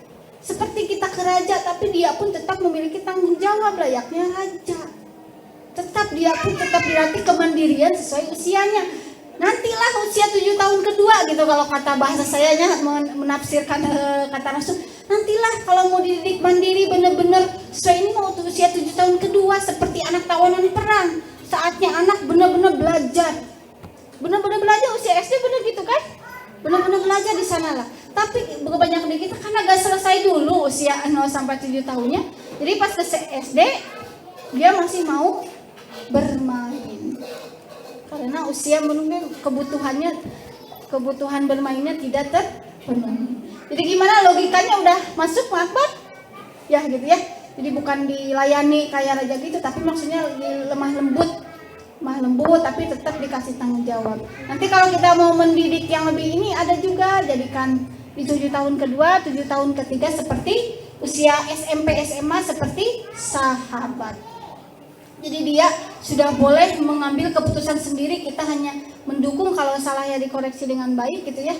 Seperti kita ke raja, tapi dia pun tetap memiliki tanggung jawab layaknya raja. Dia pun tetap dilatih kemandirian sesuai usianya. Nantilah usia 7 tahun kedua gitu, kalau kata bahasa sayanya menafsirkan kata Rasul. Nantilah kalau mau dididik mandiri benar-benar sesuai ini, mau usia 7 tahun kedua seperti anak tawanan perang. Saatnya anak benar-benar belajar. Benar-benar belajar usia SD benar gitu kan? Benar-benar belajar di sana lah. Tapi kebanyakan dari kita karena gak selesai dulu usia 0 sampai 7 tahunnya. Jadi pas ke SD dia masih mau bermain. Karena usia menunggu kebutuhan bermainnya tidak terpenuhi. Jadi gimana logikanya udah masuk Akbar? Ya gitu ya. Jadi bukan dilayani kayak raja gitu, tapi maksudnya lemah lembut tapi tetap dikasih tanggung jawab. Nanti kalau kita mau mendidik yang lebih ini ada juga, jadikan di 7 tahun kedua, 7 tahun ketiga seperti usia SMP SMA seperti sahabat. Jadi dia sudah boleh mengambil keputusan sendiri, kita hanya mendukung, kalau salah ya dikoreksi dengan baik gitu ya.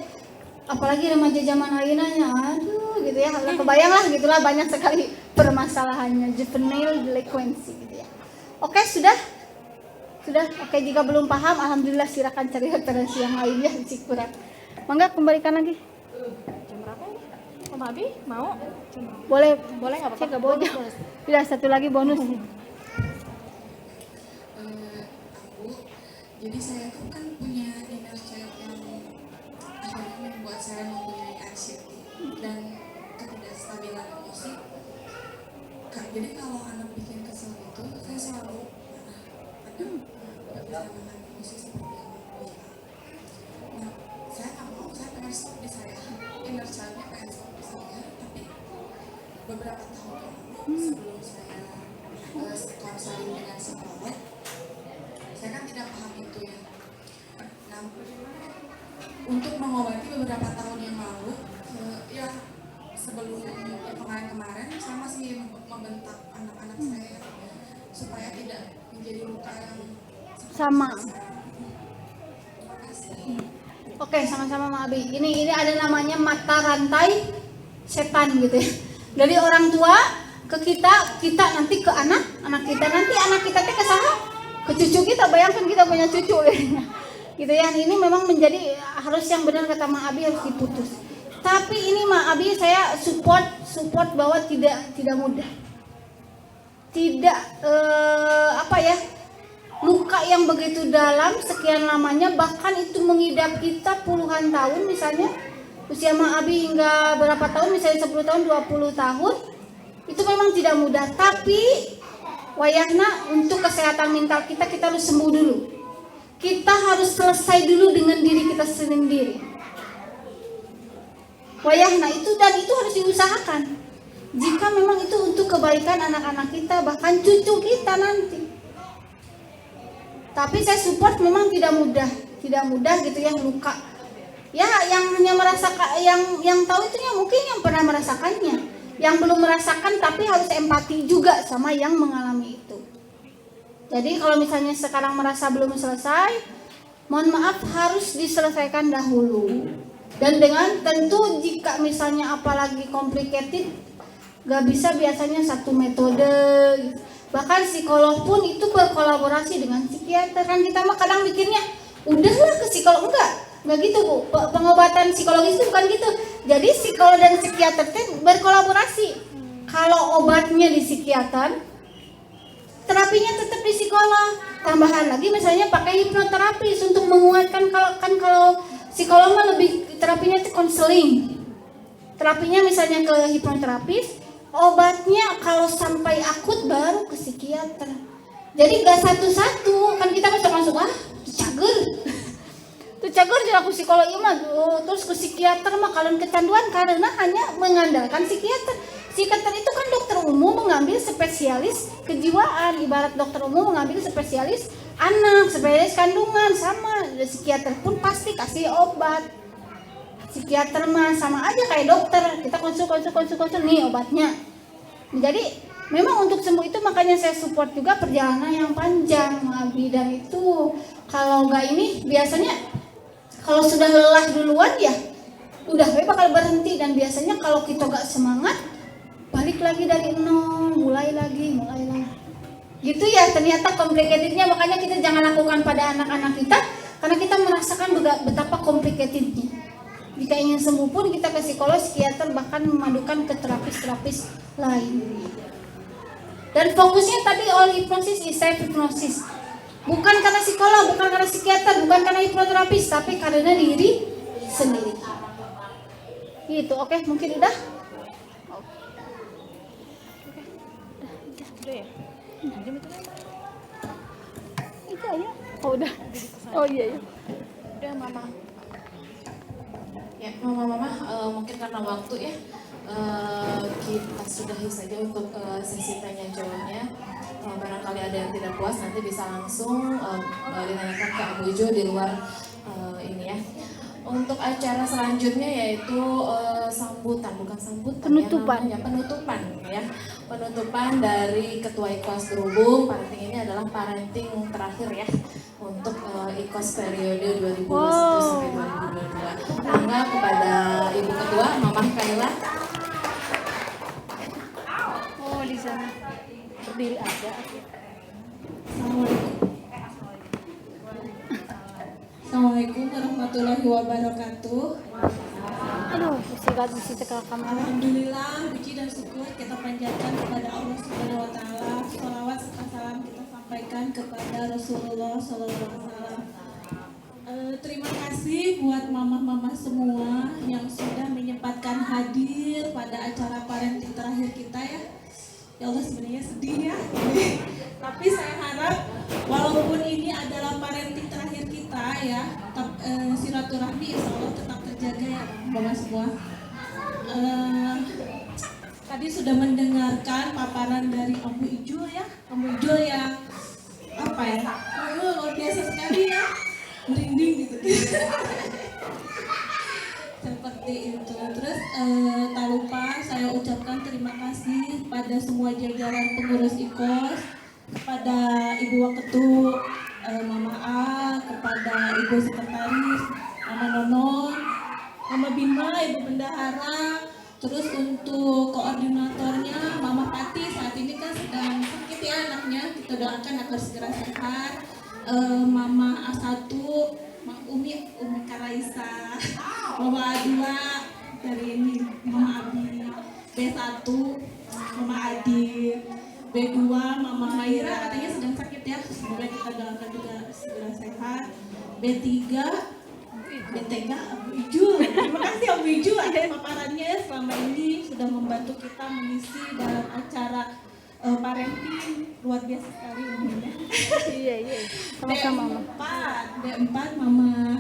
Apalagi remaja zaman ayeuna, aduh gitu ya, kebayang lah gitulah, banyak sekali permasalahannya, juvenile delinquency gitu ya. Oke, sudah. Oke, jika belum paham, alhamdulillah silakan cari referensi yang lainnya jika kurang. Mangga kembalikan lagi. Jam berapa ini? Om Abi mau? Boleh Nggak apa-apa. Cek nggak boleh. Tidak, satu lagi bonus. Jadi saya tuh kan punya inner child yang akhirnya membuat saya mempunyai anxiety dan ketidakstabilan emosi. Jadi kalau anak bikin kesel itu, saya selalu nggak bisa menahan emosi seperti itu. Nah, saya nggak mau, saya pengen stop di saya, inner child-nya pengen stop di saya, tapi beberapa tahun yang lalu sebelum saya konseling dengan psikolog, saya kan tidak paham itu ya. Nah, untuk mengobati beberapa tahun yang lalu, ya sebelum kemarin-kemarin, saya masih membentak anak-anak saya supaya tidak menjadi luka yang Sama. Oke, sama-sama Ma Abi. Ini ada namanya mata rantai setan gitu ya. Dari orang tua ke kita nanti ke anak kita, nanti anak kita teh ke saha? Ke cucu kita. Bayangkan kita punya cucu gitu ya. Ini memang menjadi harus yang benar kata Ma Abi, harus diputus. Tapi ini Ma Abi saya support bahwa tidak mudah. Tidak luka yang begitu dalam sekian lamanya, bahkan itu mengidap kita puluhan tahun misalnya, usia Mak Abi hingga berapa tahun, misalnya 10 tahun, 20 tahun, itu memang tidak mudah. Tapi wayahna untuk kesehatan mental kita harus sembuh dulu. Kita harus selesai dulu dengan diri kita sendiri. Wayahna itu, dan itu harus diusahakan. Jika memang itu untuk kebaikan anak-anak kita, bahkan cucu kita nanti. Tapi saya support memang tidak mudah gitu ya, luka. Ya yang hanya merasakan, yang tahu itu ya mungkin yang pernah merasakannya. Yang belum merasakan tapi harus empati juga sama yang mengalami itu. Jadi kalau misalnya sekarang merasa belum selesai, mohon maaf harus diselesaikan dahulu. Dan dengan tentu jika misalnya apalagi complicated, gak bisa biasanya satu metode. Bahkan psikolog pun itu berkolaborasi dengan psikiater. Kan kita mah kadang mikirnya, udahlah ke psikolog. Enggak gitu Bu. Pengobatan psikologis itu bukan gitu. Jadi psikolog dan psikiater itu berkolaborasi. Kalau obatnya di psikiater, terapinya tetap di psikolog. Tambahan lagi misalnya pakai hipnoterapis untuk menguatkan. Kalau psikolog mah lebih terapinya itu konseling. Terapinya misalnya ke hipnoterapis, obatnya kalau sampai akut baru ke psikiater. Jadi gak satu-satu, kan kita masuk cager. Tuh cager jadi aku psikolog mah, terus ke psikiater mah kalian kecanduan karena hanya mengandalkan psikiater. Psikiater itu kan dokter umum mengambil spesialis kejiwaan, ibarat dokter umum mengambil spesialis anak, spesialis kandungan, sama psikiater pun pasti kasih obat. Psikiater mah sama aja kayak dokter, kita konsul nih obatnya. Jadi memang untuk sembuh itu makanya saya support juga perjalanan yang panjang, Abi. Dan itu kalau nggak ini biasanya kalau sudah lelah duluan ya udah bakal berhenti. Dan biasanya kalau kita nggak semangat balik lagi dari nol, mulai lagi gitu ya. Ternyata complicatednya, makanya kita jangan lakukan pada anak-anak kita karena kita merasakan betapa complicatednya. Jika ingin sembuh pun kita ke psikolog, psikiater, bahkan memadukan ke terapis lain. Dan fokusnya tadi all hipnosis is self hypnosis. Bukan karena psikolog, bukan karena psikiater, bukan karena hipnoterapis, tapi karena diri sendiri. Gitu, oke, mungkin udah. Udah ya? Itu aja. Oh udah. Oh iya. Udah Mama. Ya Mama, mungkin karena waktu ya, kita sudahi saja untuk sesi tanya jawabnya. Barangkali ada yang tidak puas nanti bisa langsung ditanyakan ke Abu Ijo di luar ini ya. Untuk acara selanjutnya yaitu penutupan dari Ketua IKOS Berhubung. Parenting ini adalah parenting terakhir ya untuk IKOS periode 2021 sampai 2022. Mangga kepada Ibu Ketua, Mama Kaila. Oh di sana. Berdiri aja. Assalamualaikum warahmatullahi wabarakatuh. Aduh, mesti tekan kamera. Alhamdulillah, puji dan syukur kita panjatkan kepada Allah Subhanahu wa taala. Shalawat serta salam kita sampaikan kepada Rasulullah sallallahu alaihi wasallam. Terima kasih buat mama-mama semua yang sudah menyempatkan hadir pada acara parenting terakhir kita ya. Ya Allah, sebenarnya sedih ya. Tapi saya harap walaupun ini adalah parenting terakhir kita ya, silaturahmi insya Allah tetap terjaga ya Bapak semua. Tadi sudah mendengarkan paparan dari Abu Ijo ya, Abu Ijo yang apa ya, luar biasa sekali ya, merinding gitu. Seperti itu. Terus tak lupa saya ucapkan terima kasih pada semua jajaran pengurus IKOS, kepada Ibu Waketu, Mama A, kepada Ibu Sekretaris, Mama Nonon, Mama Bima, Ibu Bendahara. Terus untuk koordinatornya Mama Pati, saat ini kan sedang sakit ya anaknya, kita doakan agar segera sehat. Mama A1, Umi Karaisa, Mama A2 dari ini, Mama Abi, B1 Mama Adi, B2 Mama Maira katanya sedang sakit ya, semoga kita doakan juga segera sehat. B3 BTK Abu Ijul. Terima kasih Abu Ijul atas paparannya ya, selama ini sudah membantu kita mengisi dalam acara parenting, luar biasa sekali umumnya. Iya. Sama-sama. D4 Mama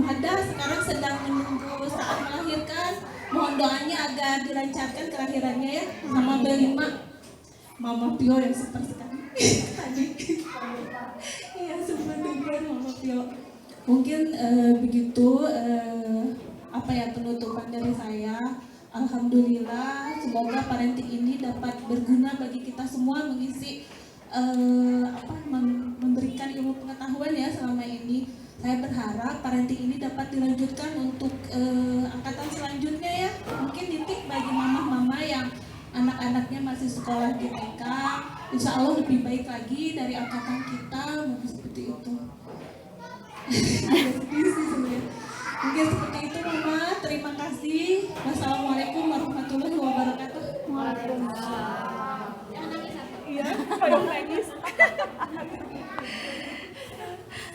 Mada sekarang sedang menunggu saat melahirkan. Mohon doanya agar dilancarkan kelahirannya ya. Sama B5 Mama Pio yang super sekali tadi. Iya, super duper Mama Pio. Mungkin begitu apa ya penutupan dari saya. Alhamdulillah, semoga parenting ini dapat berguna bagi kita semua, mengisi memberikan ilmu pengetahuan ya selama ini. Saya berharap parenting ini dapat dilanjutkan untuk angkatan selanjutnya ya. Mungkin titik bagi mama-mama yang anak-anaknya masih sekolah di TK, insya Allah lebih baik lagi dari angkatan kita, mungkin seperti itu. Mungkin seperti itu Mama, terima kasih. Wassalamualaikum warahmatullahi wabarakatuh. Waalaikumsalam. Iya, payung nangis.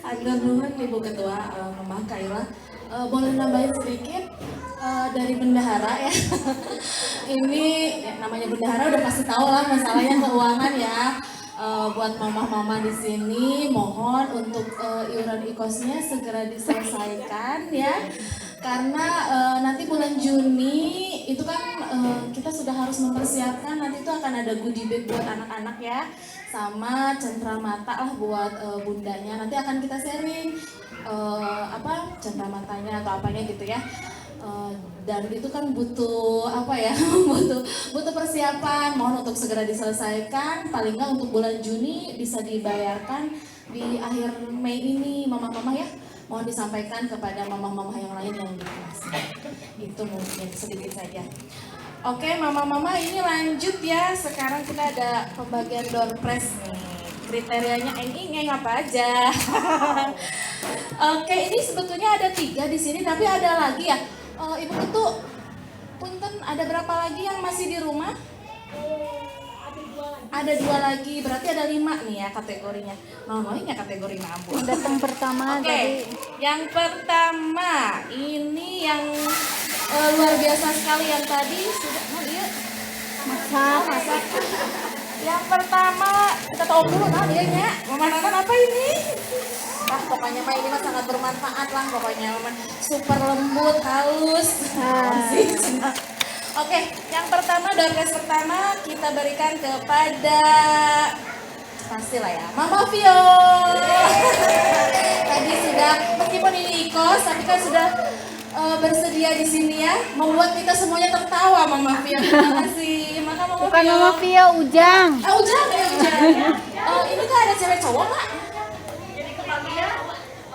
Agar nuhun Ibu Ketua Mama Kaila, boleh nambahin sedikit dari bendahara ya. Ini ya, namanya bendahara udah pasti tahu lah masalahnya keuangan ya. Buat mama-mama di sini mohon untuk iuran IKOS-nya segera diselesaikan ya. Karena nanti bulan Juni itu kan kita sudah harus mempersiapkan, nanti itu akan ada goodie bag buat anak-anak ya, sama cendera mata lah buat bundanya. Nanti akan kita sharing cendera matanya atau apanya gitu ya. Dan itu kan butuh butuh persiapan. Mohon untuk segera diselesaikan, paling nggak untuk bulan Juni bisa dibayarkan di akhir Mei ini mama-mama ya. Mohon disampaikan kepada mama-mama yang lain yang di kelas. Itu mungkin sedikit saja. Oke mama-mama, ini lanjut ya. Sekarang kita ada pembagian door prize nih. Kriterianya ini apa aja? Oke, ini sebetulnya ada 3 di sini, tapi ada lagi ya. Ibu Ketu, punten ada berapa lagi yang masih di rumah? Ada 2 lagi, berarti ada 5 nih ya kategorinya. Mau ya kategori Ambu. Datang pertama tadi. Yang pertama ini yang luar biasa sekali yang tadi sudah masak. Yang pertama kita tahu dulu dia memakan apa ini? Pokoknya mah ini mah sangat bermanfaat lah pokoknya, super lembut, halus. Oke, yang pertama, door prize pertama kita berikan kepada pastilah ya, Mama Vio. Tadi sudah, meskipun ini IKOS, tapi kan sudah bersedia di sini ya, membuat kita semuanya tertawa, Mama Vio. Terima kasih. Maka Mama Bukan Vio. Mama Vio, Ujang. Ujang ya, Ujang. Ini tuh ada cewek cowok nggak?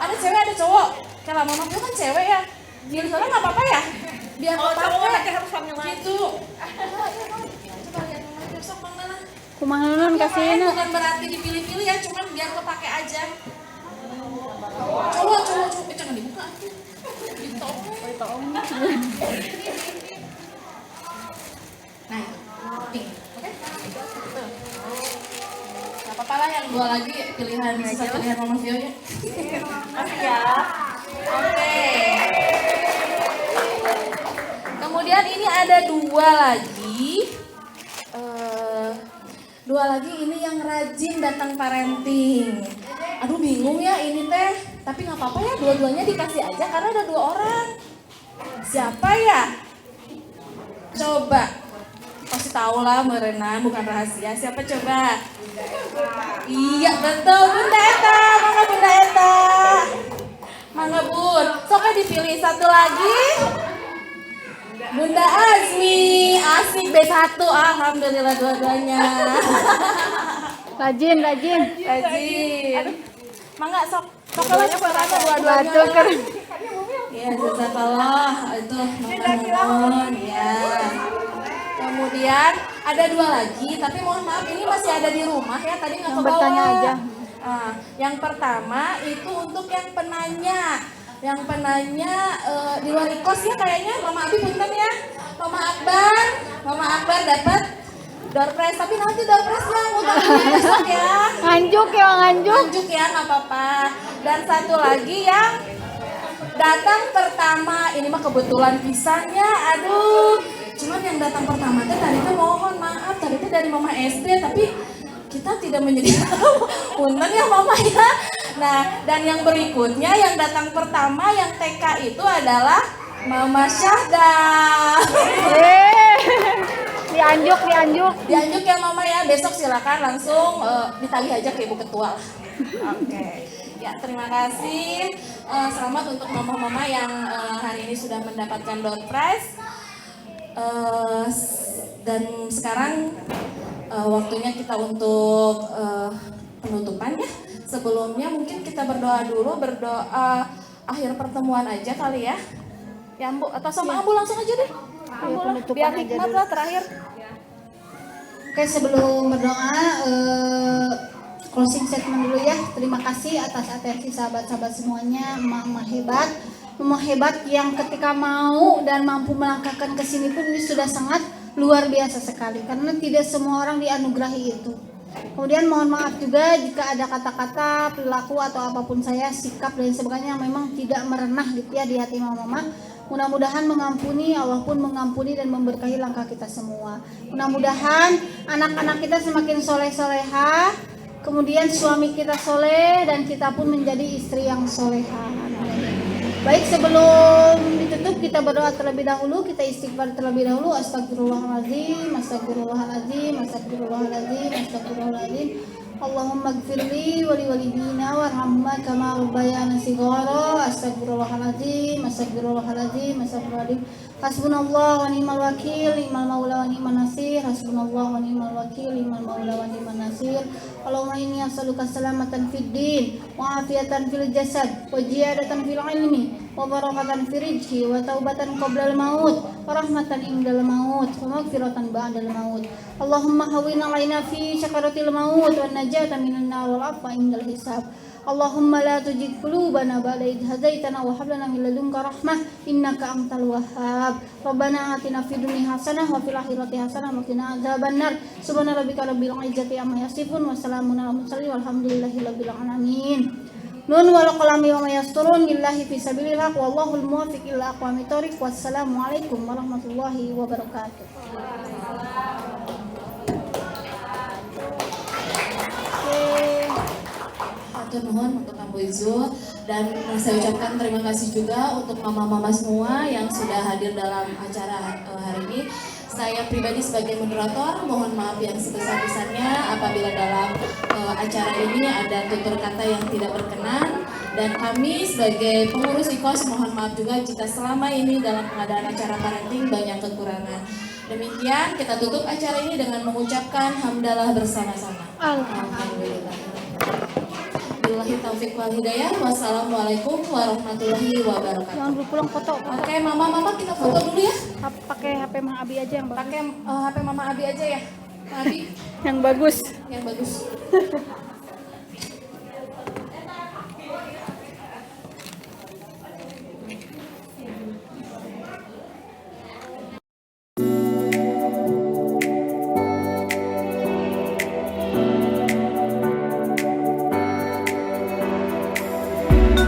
Ada cewek ada cowok. Kalau Mama Vio kan cewek ya. Di sana nggak apa-apa ya? Biar kepake gitu. Coba lihat Mama Vio sok mana? Kumaha nun kasihna. Bukan berarti dipilih-pilih ya, cuman biar kepake aja. Cowok. Jangan dibuka. Ditolong. Nah, pink. Oke? Gak apa-apa lah yang 2 lagi pilihan Mama Vio ya. Makasih ya. Oke. Kemudian ini ada 2 lagi. 2 lagi ini yang rajin datang parenting. Aduh bingung ya ini teh. Tapi nggak apa-apa ya, dua-duanya dikasih aja karena ada 2 orang. Siapa ya? Coba. Pasti tahu lah merenang, bukan rahasia. Siapa coba? Iya betul, Bunda Eta. Mangga Bunda Eta. Mangga Bun. Soknya dipilih 1 lagi. Bunda Azmi. Asik B1. Alhamdulillah dua-duanya. Rajin. Mangga sok. Soknya pertama dua-duanya. Iya, jazakallah. Itu mohon ya. Kemudian ada 2 lagi, tapi mohon maaf ini masih ada di rumah ya, tadi nggak ke bawah. Bertanya aja. Yang pertama itu untuk yang penanya. Yang penanya di luar IKOS ya kayaknya, Mama Abi punten ya. Mama Akbar dapat door prize, tapi nanti door prize-nya udah besok ya. Nganjuk ya, Nganjuk ya, nggak apa-apa. Dan 1 lagi yang Datang pertama, ini mah kebetulan pisannya, aduh. Cuman yang datang pertama tadi mohon maaf, tadi dari Mama SD, tapi kita tidak menjadi punten ya Mama ya. Nah, dan yang berikutnya yang datang pertama yang TK itu adalah Mama Syahda. Dianjuk ya Mama ya. Besok silakan langsung ditagih aja ke Ibu Ketua. Oke. Ya, terima kasih. Selamat untuk mama-mama yang hari ini sudah mendapatkan door prize. Dan sekarang waktunya kita untuk penutupan ya. Sebelumnya mungkin kita berdoa dulu, berdoa akhir pertemuan aja kali ya. Ya Ambu, atau sama Ambu langsung aja deh. Ambu lah, biar hikmat lah terakhir. Oke, sebelum berdoa, closing statement dulu ya. Terima kasih atas atensi sahabat-sahabat semuanya. Emak-emak hebat, emak hebat yang ketika mau dan mampu melangkahkan ke sini pun ini sudah sangat luar biasa sekali. Karena tidak semua orang dianugerahi itu. Kemudian mohon maaf juga jika ada kata-kata, perilaku atau apapun saya, sikap dan sebagainya yang memang tidak merenah gitu ya di hati mama-mama. Mudah-mudahan mengampuni, Allah pun mengampuni dan memberkahi langkah kita semua. Mudah-mudahan anak-anak kita semakin soleh-soleha, kemudian suami kita soleh dan kita pun menjadi istri yang soleha. Baik, sebelum ditutup kita berdoa terlebih dahulu, kita istighfar terlebih dahulu. Astagfirullahaladzim, astagfirullahaladzim, astagfirullahaladzim, astagfirullahaladzim. Allahumma gfirli wali walidina warhamma kama rabbayana shighara. Astagfirullahaladzim, astagfirullahaladzim, astagfirullahaladzim. Hasbunallah wa ni'mal wakil, ni'mal maula wa ni'man nasir. Hasbunallah wa ni'mal wakil, ni'mal maula wa ni'man nasir. Allahumma inni as'aluka salamatan fid din wa afiatan fil jasad wa ziyadatan fil ilmi wa barakatan fil rizqi wa taubatan qabla al maut wa rahmatan indal maut wa maghfiratan ba'dal maut. Allahumma hawwin 'alaina fi sakaratil maut wa najatan minan nar wal 'afwa indal hisab. Allahumma la tujid qulubana ba'da idh hadaitana wa hab lana min ladunka rahmah innaka antal wahhab. Rabbana atina fid dunya hasanah wa fil akhirati hasanah wa qina adzabannar. Subhana rabbika rabbil izzati amma yasifun wa salamun alal mursalin walhamdulillahi rabbil alamin. Nun wal qalami wa ma yasturun billahi fi sabilillah wallahul muwaffiq ila aqwamit thoriq. Wassalamualaikum warahmatullahi wabarakatuh. Hatur nuhun untuk Ambu Izu, dan saya ucapkan terima kasih juga untuk mama-mama semua yang sudah hadir dalam acara hari ini. Saya pribadi sebagai moderator mohon maaf yang sebesar-besarnya apabila dalam acara ini ada tutur kata yang tidak berkenan, dan kami sebagai pengurus IKOS mohon maaf juga jika selama ini dalam pengadaan acara parenting banyak kekurangan. Demikian kita tutup acara ini dengan mengucapkan hamdalah bersama-sama. Alhamdulillah. Billahi taufiq wal hidayah. Wassalamualaikum warahmatullahi wabarakatuh. Jangan lupa pulang foto. Oke, mama kita foto dulu ya. Pakai HP Mang Abi aja yang bagus. Pakai HP Mama Abi aja ya. Abi Yang bagus. yang bagus.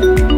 Thank you.